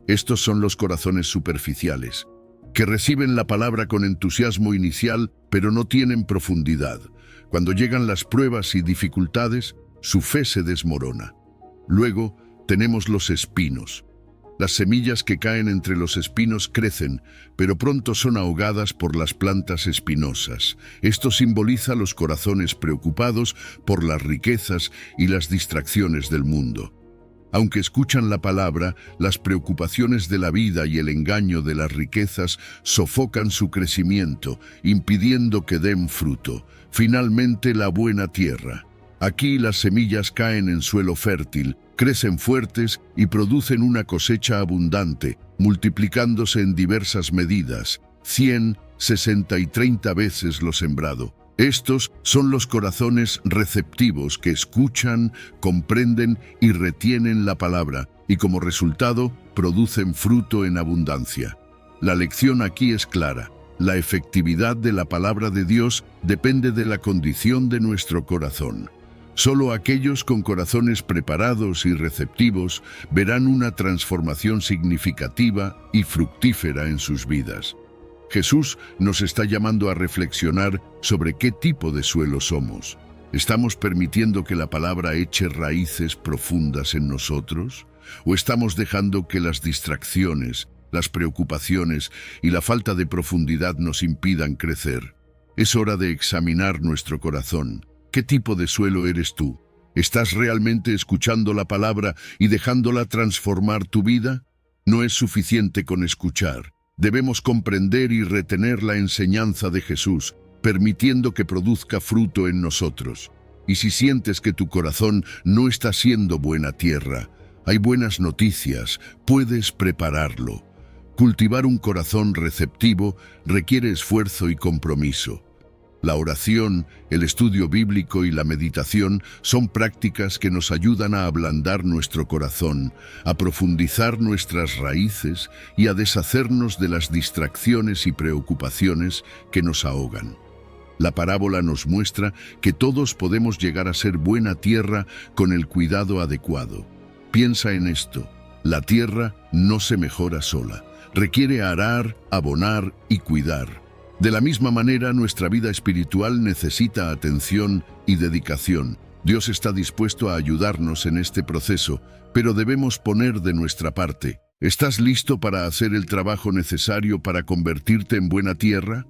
Estos son los corazones superficiales, que reciben la palabra con entusiasmo inicial, pero no tienen profundidad. Cuando llegan las pruebas y dificultades, su fe se desmorona. Luego tenemos los espinos. Las semillas que caen entre los espinos crecen, pero pronto son ahogadas por las plantas espinosas. Esto simboliza los corazones preocupados por las riquezas y las distracciones del mundo. Aunque escuchan la palabra, las preocupaciones de la vida y el engaño de las riquezas sofocan su crecimiento, impidiendo que den fruto. Finalmente, la buena tierra. Aquí las semillas caen en suelo fértil, crecen fuertes y producen una cosecha abundante, multiplicándose en diversas medidas, 100, 60 y 30 veces lo sembrado. Estos son los corazones receptivos que escuchan, comprenden y retienen la palabra y como resultado producen fruto en abundancia. La lección aquí es clara. La efectividad de la palabra de Dios depende de la condición de nuestro corazón. Solo aquellos con corazones preparados y receptivos verán una transformación significativa y fructífera en sus vidas. Jesús nos está llamando a reflexionar sobre qué tipo de suelo somos. ¿Estamos permitiendo que la palabra eche raíces profundas en nosotros? ¿O estamos dejando que las distracciones, las preocupaciones y la falta de profundidad nos impidan crecer? Es hora de examinar nuestro corazón. ¿Qué tipo de suelo eres tú? ¿Estás realmente escuchando la palabra y dejándola transformar tu vida? No es suficiente con escuchar. Debemos comprender y retener la enseñanza de Jesús, permitiendo que produzca fruto en nosotros. Y si sientes que tu corazón no está siendo buena tierra, hay buenas noticias, puedes prepararlo. Cultivar un corazón receptivo requiere esfuerzo y compromiso. La oración, el estudio bíblico y la meditación son prácticas que nos ayudan a ablandar nuestro corazón, a profundizar nuestras raíces y a deshacernos de las distracciones y preocupaciones que nos ahogan. La parábola nos muestra que todos podemos llegar a ser buena tierra con el cuidado adecuado. Piensa en esto: la tierra no se mejora sola, requiere arar, abonar y cuidar. De la misma manera, nuestra vida espiritual necesita atención y dedicación. Dios está dispuesto a ayudarnos en este proceso, pero debemos poner de nuestra parte. ¿Estás listo para hacer el trabajo necesario para convertirte en buena tierra?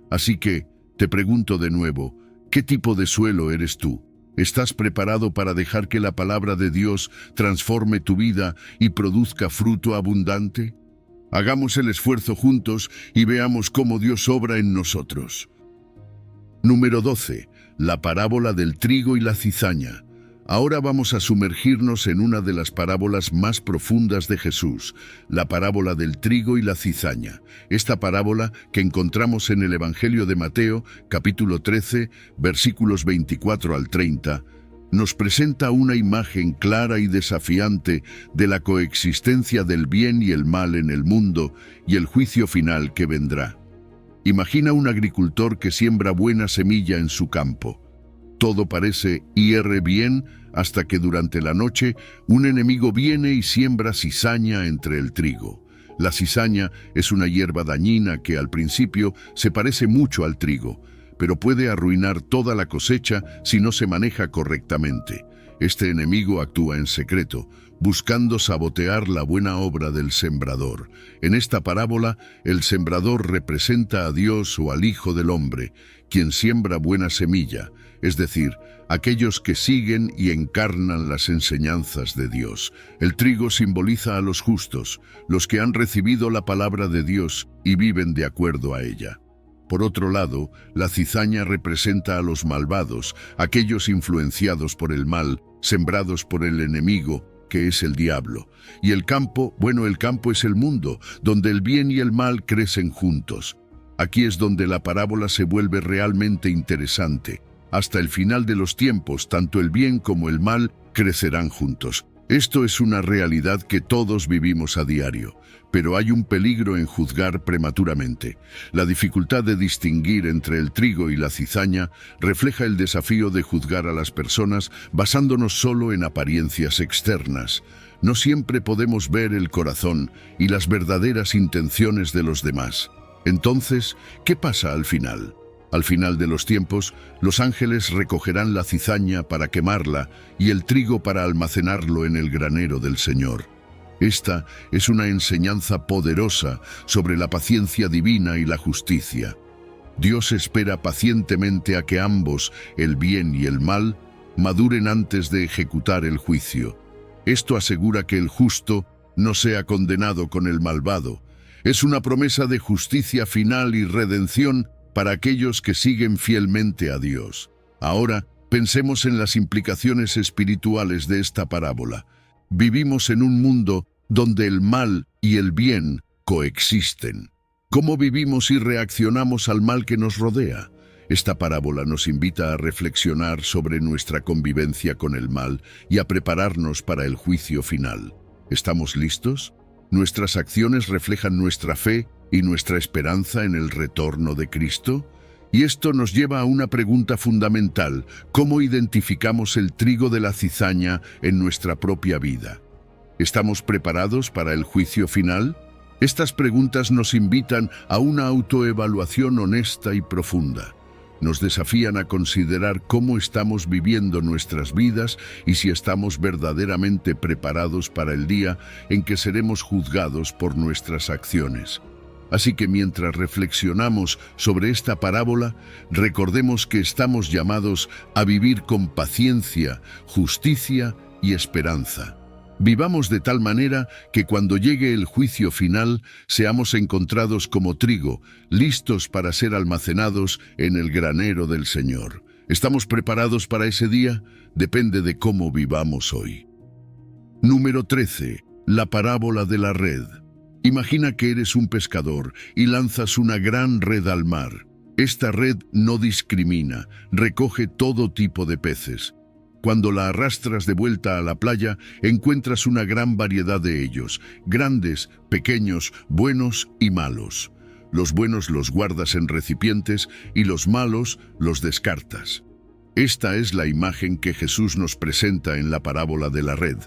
Así que, te pregunto de nuevo, ¿qué tipo de suelo eres tú? ¿Estás preparado para dejar que la palabra de Dios transforme tu vida y produzca fruto abundante? Hagamos el esfuerzo juntos y veamos cómo Dios obra en nosotros. Número 12. La parábola del trigo y la cizaña. Ahora vamos a sumergirnos en una de las parábolas más profundas de Jesús, la parábola del trigo y la cizaña. Esta parábola, que encontramos en el Evangelio de Mateo, capítulo 13, versículos 24 al 30, nos presenta una imagen clara y desafiante de la coexistencia del bien y el mal en el mundo y el juicio final que vendrá. Imagina un agricultor que siembra buena semilla en su campo. Todo parece ir bien hasta que durante la noche un enemigo viene y siembra cizaña entre el trigo. La cizaña es una hierba dañina que al principio se parece mucho al trigo, pero puede arruinar toda la cosecha si no se maneja correctamente. Este enemigo actúa en secreto, buscando sabotear la buena obra del sembrador. En esta parábola, el sembrador representa a Dios o al Hijo del Hombre, quien siembra buena semilla, es decir, aquellos que siguen y encarnan las enseñanzas de Dios. El trigo simboliza a los justos, los que han recibido la palabra de Dios y viven de acuerdo a ella. Por otro lado, la cizaña representa a los malvados, aquellos influenciados por el mal, sembrados por el enemigo, que es el diablo. Y el campo es el mundo, donde el bien y el mal crecen juntos. Aquí es donde la parábola se vuelve realmente interesante. Hasta el final de los tiempos, tanto el bien como el mal crecerán juntos. Esto es una realidad que todos vivimos a diario, pero hay un peligro en juzgar prematuramente. La dificultad de distinguir entre el trigo y la cizaña refleja el desafío de juzgar a las personas basándonos solo en apariencias externas. No siempre podemos ver el corazón y las verdaderas intenciones de los demás. Entonces, ¿qué pasa al final? Al final de los tiempos, los ángeles recogerán la cizaña para quemarla y el trigo para almacenarlo en el granero del Señor. Esta es una enseñanza poderosa sobre la paciencia divina y la justicia. Dios espera pacientemente a que ambos, el bien y el mal, maduren antes de ejecutar el juicio. Esto asegura que el justo no sea condenado con el malvado. Es una promesa de justicia final y redención para aquellos que siguen fielmente a Dios. Ahora, pensemos en las implicaciones espirituales de esta parábola. Vivimos en un mundo donde el mal y el bien coexisten. ¿Cómo vivimos y reaccionamos al mal que nos rodea? Esta parábola nos invita a reflexionar sobre nuestra convivencia con el mal y a prepararnos para el juicio final. ¿Estamos listos? ¿Nuestras acciones reflejan nuestra fe y nuestra esperanza en el retorno de Cristo? Y esto nos lleva a una pregunta fundamental: ¿cómo identificamos el trigo de la cizaña en nuestra propia vida? ¿Estamos preparados para el juicio final? Estas preguntas nos invitan a una autoevaluación honesta y profunda. Nos desafían a considerar cómo estamos viviendo nuestras vidas y si estamos verdaderamente preparados para el día en que seremos juzgados por nuestras acciones. Así que mientras reflexionamos sobre esta parábola, recordemos que estamos llamados a vivir con paciencia, justicia y esperanza. Vivamos de tal manera que cuando llegue el juicio final seamos encontrados como trigo, listos para ser almacenados en el granero del Señor. ¿Estamos preparados para ese día? Depende de cómo vivamos hoy. Número 13. La parábola de la red. Imagina que eres un pescador y lanzas una gran red al mar. Esta red no discrimina, recoge todo tipo de peces. Cuando la arrastras de vuelta a la playa, encuentras una gran variedad de ellos, grandes, pequeños, buenos y malos. Los buenos los guardas en recipientes y los malos los descartas. Esta es la imagen que Jesús nos presenta en la parábola de la red,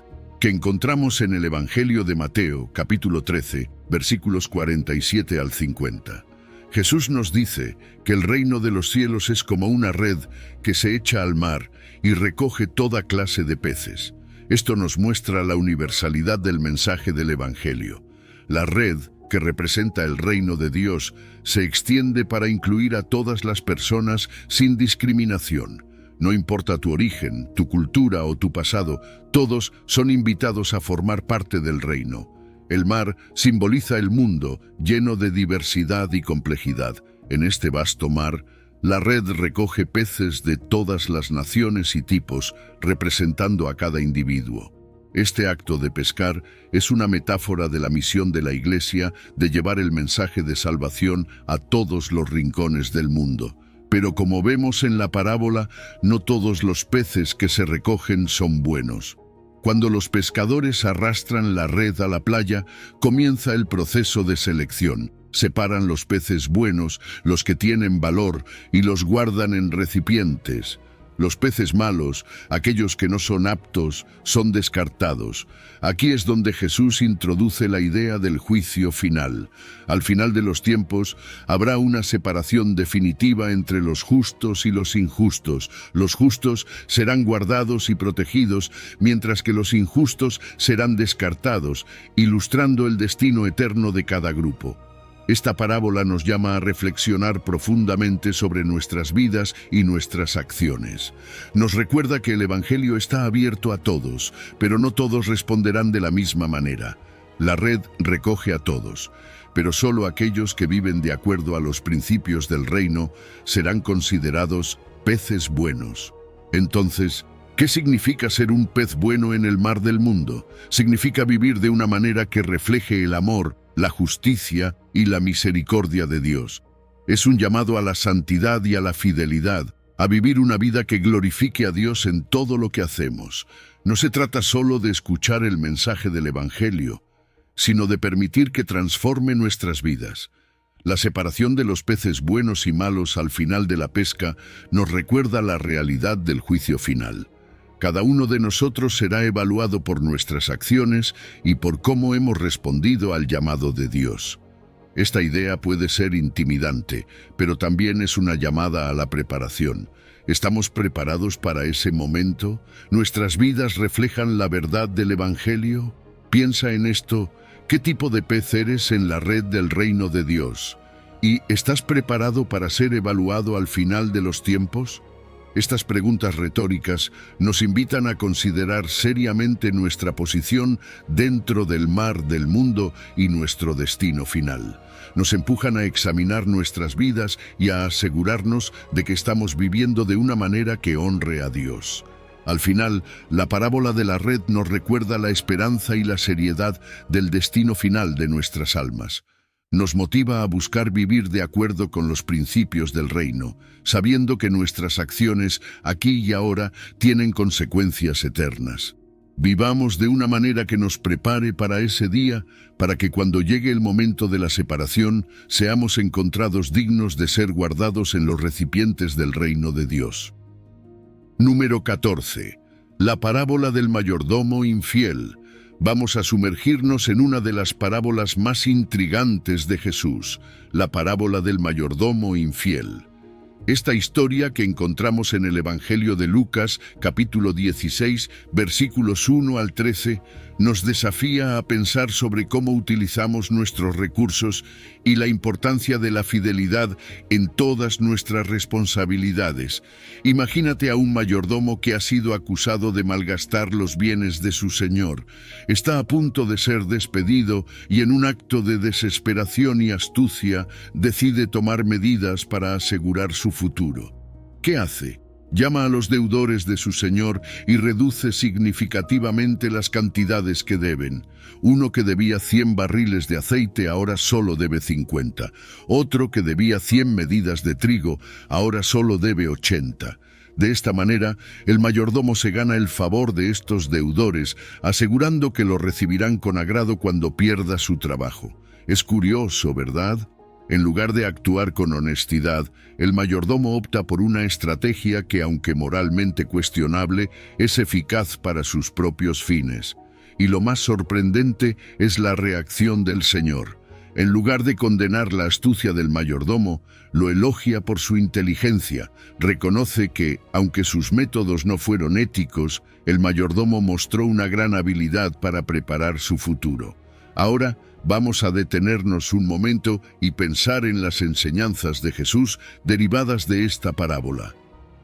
que encontramos en el Evangelio de Mateo, capítulo 13, versículos 47 al 50. Jesús nos dice que el reino de los cielos es como una red que se echa al mar y recoge toda clase de peces. Esto nos muestra la universalidad del mensaje del Evangelio. La red, que representa el reino de Dios, se extiende para incluir a todas las personas sin discriminación. No importa tu origen, tu cultura o tu pasado, todos son invitados a formar parte del reino. El mar simboliza el mundo, lleno de diversidad y complejidad. En este vasto mar, la red recoge peces de todas las naciones y tipos, representando a cada individuo. Este acto de pescar es una metáfora de la misión de la Iglesia de llevar el mensaje de salvación a todos los rincones del mundo. Pero como vemos en la parábola, no todos los peces que se recogen son buenos. Cuando los pescadores arrastran la red a la playa, comienza el proceso de selección. Separan los peces buenos, los que tienen valor, y los guardan en recipientes. Los peces malos, aquellos que no son aptos, son descartados. Aquí es donde Jesús introduce la idea del juicio final. Al final de los tiempos, habrá una separación definitiva entre los justos y los injustos. Los justos serán guardados y protegidos, mientras que los injustos serán descartados, ilustrando el destino eterno de cada grupo. Esta parábola nos llama a reflexionar profundamente sobre nuestras vidas y nuestras acciones. Nos recuerda que el Evangelio está abierto a todos, pero no todos responderán de la misma manera. La red recoge a todos, pero solo aquellos que viven de acuerdo a los principios del reino serán considerados peces buenos. Entonces, ¿qué significa ser un pez bueno en el mar del mundo? Significa vivir de una manera que refleje el amor, la justicia y la misericordia de Dios. Es un llamado a la santidad y a la fidelidad, a vivir una vida que glorifique a Dios en todo lo que hacemos. No se trata solo de escuchar el mensaje del Evangelio, sino de permitir que transforme nuestras vidas. La separación de los peces buenos y malos al final de la pesca nos recuerda la realidad del juicio final. Cada uno de nosotros será evaluado por nuestras acciones y por cómo hemos respondido al llamado de Dios. Esta idea puede ser intimidante, pero también es una llamada a la preparación. ¿Estamos preparados para ese momento? ¿Nuestras vidas reflejan la verdad del Evangelio? Piensa en esto. ¿Qué tipo de pez eres en la red del reino de Dios? ¿Y estás preparado para ser evaluado al final de los tiempos? Estas preguntas retóricas nos invitan a considerar seriamente nuestra posición dentro del mar del mundo y nuestro destino final. Nos empujan a examinar nuestras vidas y a asegurarnos de que estamos viviendo de una manera que honre a Dios. Al final, la parábola de la red nos recuerda la esperanza y la seriedad del destino final de nuestras almas. Nos motiva a buscar vivir de acuerdo con los principios del reino, sabiendo que nuestras acciones aquí y ahora tienen consecuencias eternas. Vivamos de una manera que nos prepare para ese día, para que cuando llegue el momento de la separación, seamos encontrados dignos de ser guardados en los recipientes del reino de Dios. Número 14. La parábola del mayordomo infiel. Vamos a sumergirnos en una de las parábolas más intrigantes de Jesús, la parábola del mayordomo infiel. Esta historia que encontramos en el Evangelio de Lucas, capítulo 16, versículos 1 al 13, nos desafía a pensar sobre cómo utilizamos nuestros recursos y la importancia de la fidelidad en todas nuestras responsabilidades. Imagínate a un mayordomo que ha sido acusado de malgastar los bienes de su señor. Está a punto de ser despedido y en un acto de desesperación y astucia decide tomar medidas para asegurar su futuro. ¿Qué hace? Llama a los deudores de su señor y reduce significativamente las cantidades que deben. Uno que debía 100 barriles de aceite ahora solo debe 50. Otro que debía 100 medidas de trigo ahora solo debe 80. De esta manera, el mayordomo se gana el favor de estos deudores, asegurando que lo recibirán con agrado cuando pierda su trabajo. Es curioso, ¿verdad? En lugar de actuar con honestidad, el mayordomo opta por una estrategia que, aunque moralmente cuestionable, es eficaz para sus propios fines. Y lo más sorprendente es la reacción del Señor. En lugar de condenar la astucia del mayordomo, lo elogia por su inteligencia. Reconoce que, aunque sus métodos no fueron éticos, el mayordomo mostró una gran habilidad para preparar su futuro. Ahora, vamos a detenernos un momento y pensar en las enseñanzas de Jesús derivadas de esta parábola.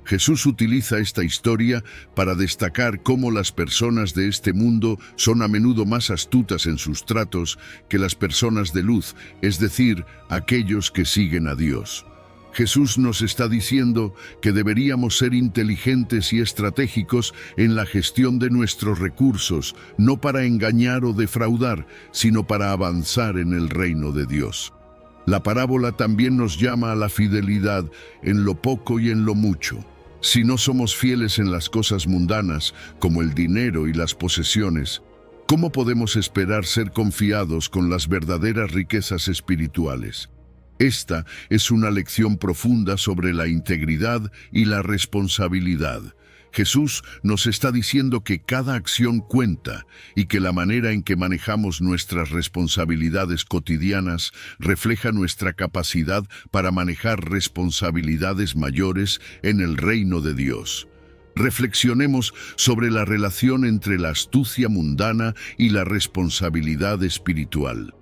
Jesús utiliza esta historia para destacar cómo las personas de este mundo son a menudo más astutas en sus tratos que las personas de luz, es decir, aquellos que siguen a Dios. Jesús nos está diciendo que deberíamos ser inteligentes y estratégicos en la gestión de nuestros recursos, no para engañar o defraudar, sino para avanzar en el reino de Dios. La parábola también nos llama a la fidelidad en lo poco y en lo mucho. Si no somos fieles en las cosas mundanas, como el dinero y las posesiones, ¿cómo podemos esperar ser confiados con las verdaderas riquezas espirituales? Esta es una lección profunda sobre la integridad y la responsabilidad. Jesús nos está diciendo que cada acción cuenta y que la manera en que manejamos nuestras responsabilidades cotidianas refleja nuestra capacidad para manejar responsabilidades mayores en el reino de Dios. Reflexionemos sobre la relación entre la astucia mundana y la responsabilidad espiritual.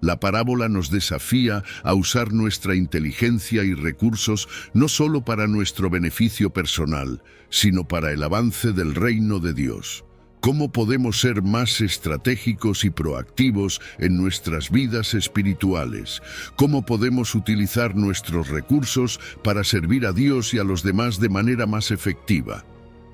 La parábola nos desafía a usar nuestra inteligencia y recursos no solo para nuestro beneficio personal, sino para el avance del reino de Dios. ¿Cómo podemos ser más estratégicos y proactivos en nuestras vidas espirituales? ¿Cómo podemos utilizar nuestros recursos para servir a Dios y a los demás de manera más efectiva?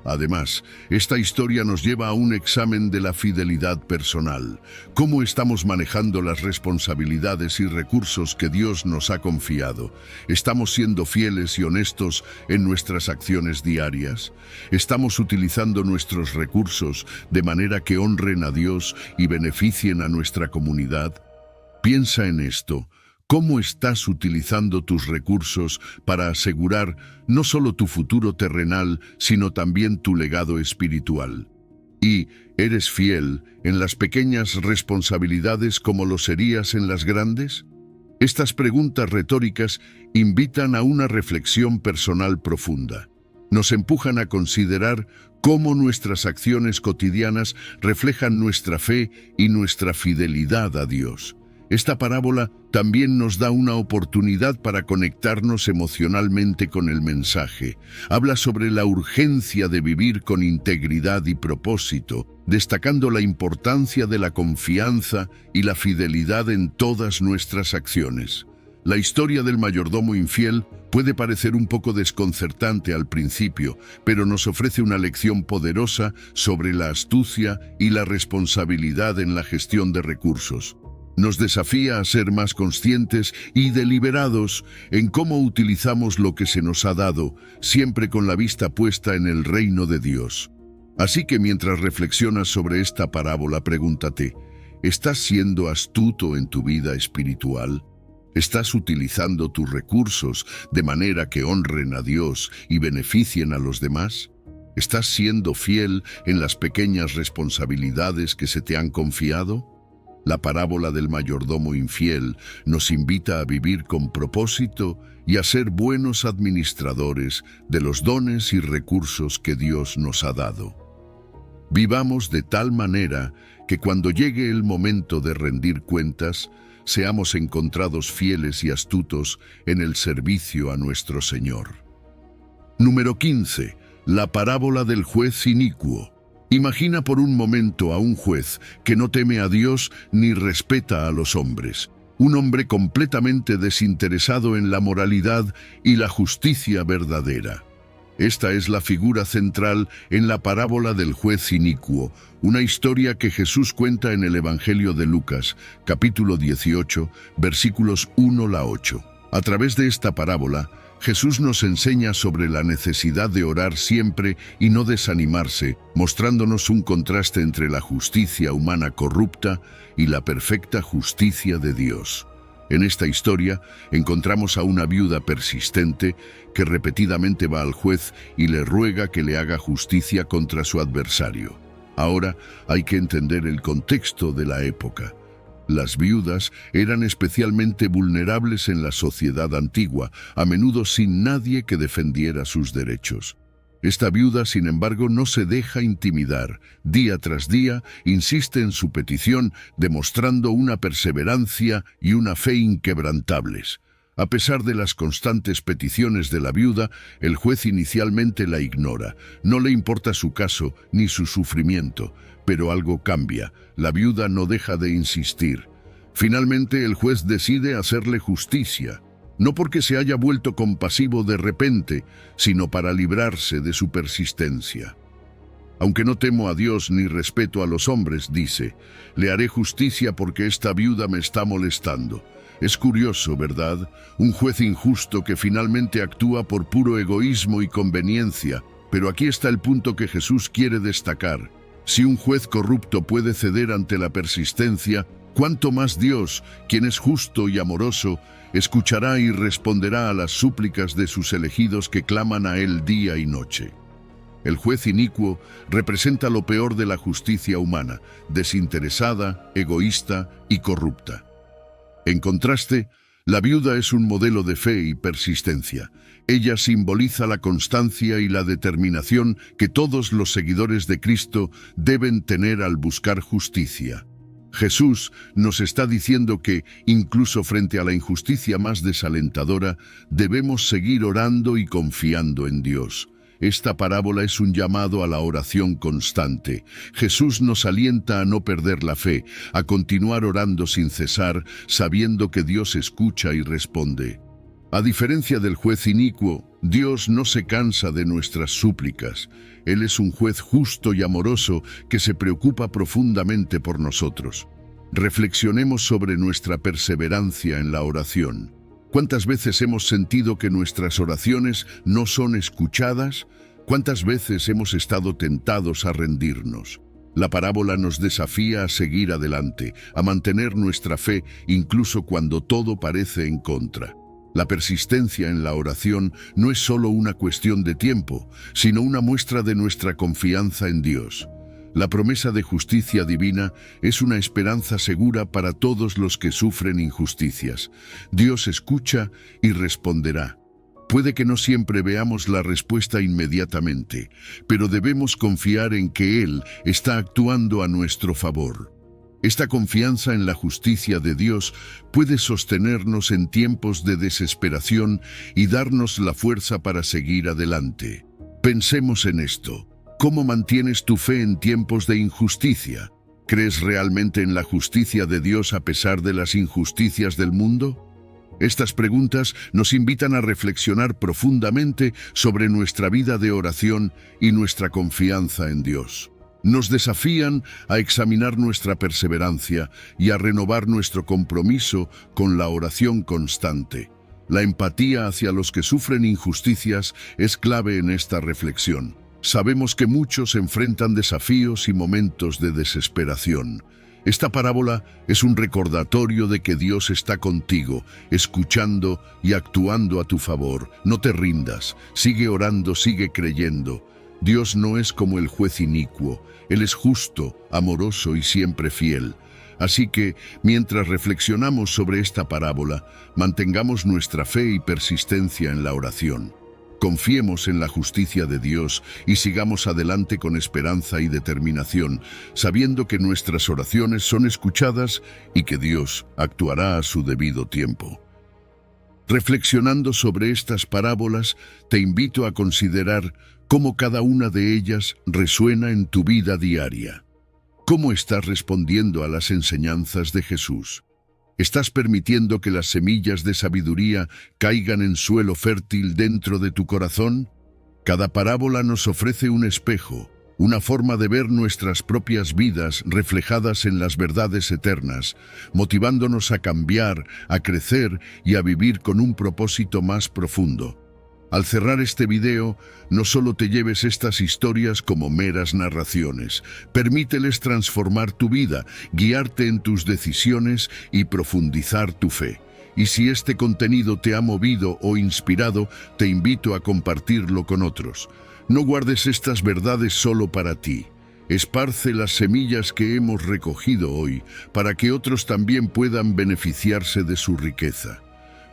Además, esta historia nos lleva a un examen de la fidelidad personal. ¿Cómo estamos manejando las responsabilidades y recursos que Dios nos ha confiado? ¿Estamos siendo fieles y honestos en nuestras acciones diarias? ¿Estamos utilizando nuestros recursos de manera que honren a Dios y beneficien a nuestra comunidad? Piensa en esto. ¿Cómo estás utilizando tus recursos para asegurar no solo tu futuro terrenal, sino también tu legado espiritual? ¿Y eres fiel en las pequeñas responsabilidades como lo serías en las grandes? Estas preguntas retóricas invitan a una reflexión personal profunda. Nos empujan a considerar cómo nuestras acciones cotidianas reflejan nuestra fe y nuestra fidelidad a Dios. Esta parábola también nos da una oportunidad para conectarnos emocionalmente con el mensaje. Habla sobre la urgencia de vivir con integridad y propósito, destacando la importancia de la confianza y la fidelidad en todas nuestras acciones. La historia del mayordomo infiel puede parecer un poco desconcertante al principio, pero nos ofrece una lección poderosa sobre la astucia y la responsabilidad en la gestión de recursos. Nos desafía a ser más conscientes y deliberados en cómo utilizamos lo que se nos ha dado, siempre con la vista puesta en el reino de Dios. Así que mientras reflexionas sobre esta parábola, pregúntate, ¿estás siendo astuto en tu vida espiritual? ¿Estás utilizando tus recursos de manera que honren a Dios y beneficien a los demás? ¿Estás siendo fiel en las pequeñas responsabilidades que se te han confiado? La parábola del mayordomo infiel nos invita a vivir con propósito y a ser buenos administradores de los dones y recursos que Dios nos ha dado. Vivamos de tal manera que cuando llegue el momento de rendir cuentas, seamos encontrados fieles y astutos en el servicio a nuestro Señor. Número 15. La parábola del juez inicuo. Imagina por un momento a un juez que no teme a Dios ni respeta a los hombres. Un hombre completamente desinteresado en la moralidad y la justicia verdadera. Esta es la figura central en la parábola del juez inicuo, una historia que Jesús cuenta en el Evangelio de Lucas, capítulo 18, versículos 1 a 8. A través de esta parábola, Jesús nos enseña sobre la necesidad de orar siempre y no desanimarse, mostrándonos un contraste entre la justicia humana corrupta y la perfecta justicia de Dios. En esta historia encontramos a una viuda persistente que repetidamente va al juez y le ruega que le haga justicia contra su adversario. Ahora hay que entender el contexto de la época. Las viudas eran especialmente vulnerables en la sociedad antigua, a menudo sin nadie que defendiera sus derechos. Esta viuda, sin embargo, no se deja intimidar. Día tras día, insiste en su petición, demostrando una perseverancia y una fe inquebrantables. A pesar de las constantes peticiones de la viuda, el juez inicialmente la ignora. No le importa su caso ni su sufrimiento, pero algo cambia. La viuda no deja de insistir. Finalmente, el juez decide hacerle justicia. No porque se haya vuelto compasivo de repente, sino para librarse de su persistencia. Aunque no temo a Dios ni respeto a los hombres, dice, le haré justicia porque esta viuda me está molestando. Es curioso, ¿verdad? Un juez injusto que finalmente actúa por puro egoísmo y conveniencia. Pero aquí está el punto que Jesús quiere destacar. Si un juez corrupto puede ceder ante la persistencia, ¿cuánto más Dios, quien es justo y amoroso, escuchará y responderá a las súplicas de sus elegidos que claman a Él día y noche? El juez inicuo representa lo peor de la justicia humana, desinteresada, egoísta y corrupta. En contraste, la viuda es un modelo de fe y persistencia. Ella simboliza la constancia y la determinación que todos los seguidores de Cristo deben tener al buscar justicia. Jesús nos está diciendo que, incluso frente a la injusticia más desalentadora, debemos seguir orando y confiando en Dios. Esta parábola es un llamado a la oración constante. Jesús nos alienta a no perder la fe, a continuar orando sin cesar, sabiendo que Dios escucha y responde. A diferencia del juez inicuo, Dios no se cansa de nuestras súplicas. Él es un juez justo y amoroso que se preocupa profundamente por nosotros. Reflexionemos sobre nuestra perseverancia en la oración. ¿Cuántas veces hemos sentido que nuestras oraciones no son escuchadas? ¿Cuántas veces hemos estado tentados a rendirnos? La parábola nos desafía a seguir adelante, a mantener nuestra fe incluso cuando todo parece en contra. La persistencia en la oración no es solo una cuestión de tiempo, sino una muestra de nuestra confianza en Dios. La promesa de justicia divina es una esperanza segura para todos los que sufren injusticias. Dios escucha y responderá. Puede que no siempre veamos la respuesta inmediatamente, pero debemos confiar en que Él está actuando a nuestro favor. Esta confianza en la justicia de Dios puede sostenernos en tiempos de desesperación y darnos la fuerza para seguir adelante. Pensemos en esto. ¿Cómo mantienes tu fe en tiempos de injusticia? ¿Crees realmente en la justicia de Dios a pesar de las injusticias del mundo? Estas preguntas nos invitan a reflexionar profundamente sobre nuestra vida de oración y nuestra confianza en Dios. Nos desafían a examinar nuestra perseverancia y a renovar nuestro compromiso con la oración constante. La empatía hacia los que sufren injusticias es clave en esta reflexión. Sabemos que muchos enfrentan desafíos y momentos de desesperación. Esta parábola es un recordatorio de que Dios está contigo, escuchando y actuando a tu favor. No te rindas, sigue orando, sigue creyendo. Dios no es como el juez inicuo, Él es justo, amoroso y siempre fiel. Así que, mientras reflexionamos sobre esta parábola, mantengamos nuestra fe y persistencia en la oración. Confiemos en la justicia de Dios y sigamos adelante con esperanza y determinación, sabiendo que nuestras oraciones son escuchadas y que Dios actuará a su debido tiempo. Reflexionando sobre estas parábolas, te invito a considerar cómo cada una de ellas resuena en tu vida diaria. ¿Cómo estás respondiendo a las enseñanzas de Jesús? ¿Estás permitiendo que las semillas de sabiduría caigan en suelo fértil dentro de tu corazón? Cada parábola nos ofrece un espejo, una forma de ver nuestras propias vidas reflejadas en las verdades eternas, motivándonos a cambiar, a crecer y a vivir con un propósito más profundo. Al cerrar este video, no solo te lleves estas historias como meras narraciones, permíteles transformar tu vida, guiarte en tus decisiones y profundizar tu fe. Y si este contenido te ha movido o inspirado, te invito a compartirlo con otros. No guardes estas verdades solo para ti. Esparce las semillas que hemos recogido hoy, para que otros también puedan beneficiarse de su riqueza.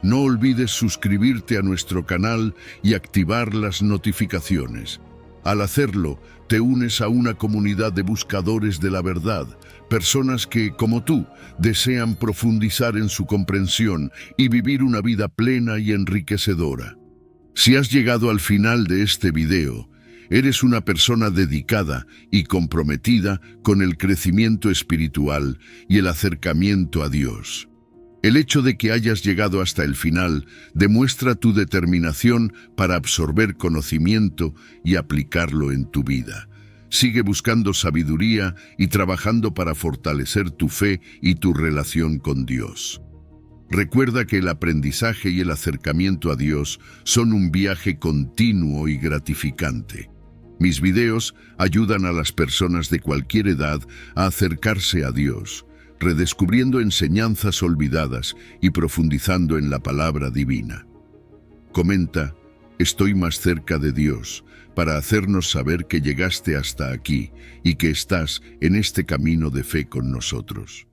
No olvides suscribirte a nuestro canal y activar las notificaciones. Al hacerlo, te unes a una comunidad de buscadores de la verdad, personas que, como tú, desean profundizar en su comprensión y vivir una vida plena y enriquecedora. Si has llegado al final de este video, eres una persona dedicada y comprometida con el crecimiento espiritual y el acercamiento a Dios. El hecho de que hayas llegado hasta el final demuestra tu determinación para absorber conocimiento y aplicarlo en tu vida. Sigue buscando sabiduría y trabajando para fortalecer tu fe y tu relación con Dios. Recuerda que el aprendizaje y el acercamiento a Dios son un viaje continuo y gratificante. Mis videos ayudan a las personas de cualquier edad a acercarse a Dios, redescubriendo enseñanzas olvidadas y profundizando en la palabra divina. Comenta, estoy más cerca de Dios, para hacernos saber que llegaste hasta aquí y que estás en este camino de fe con nosotros.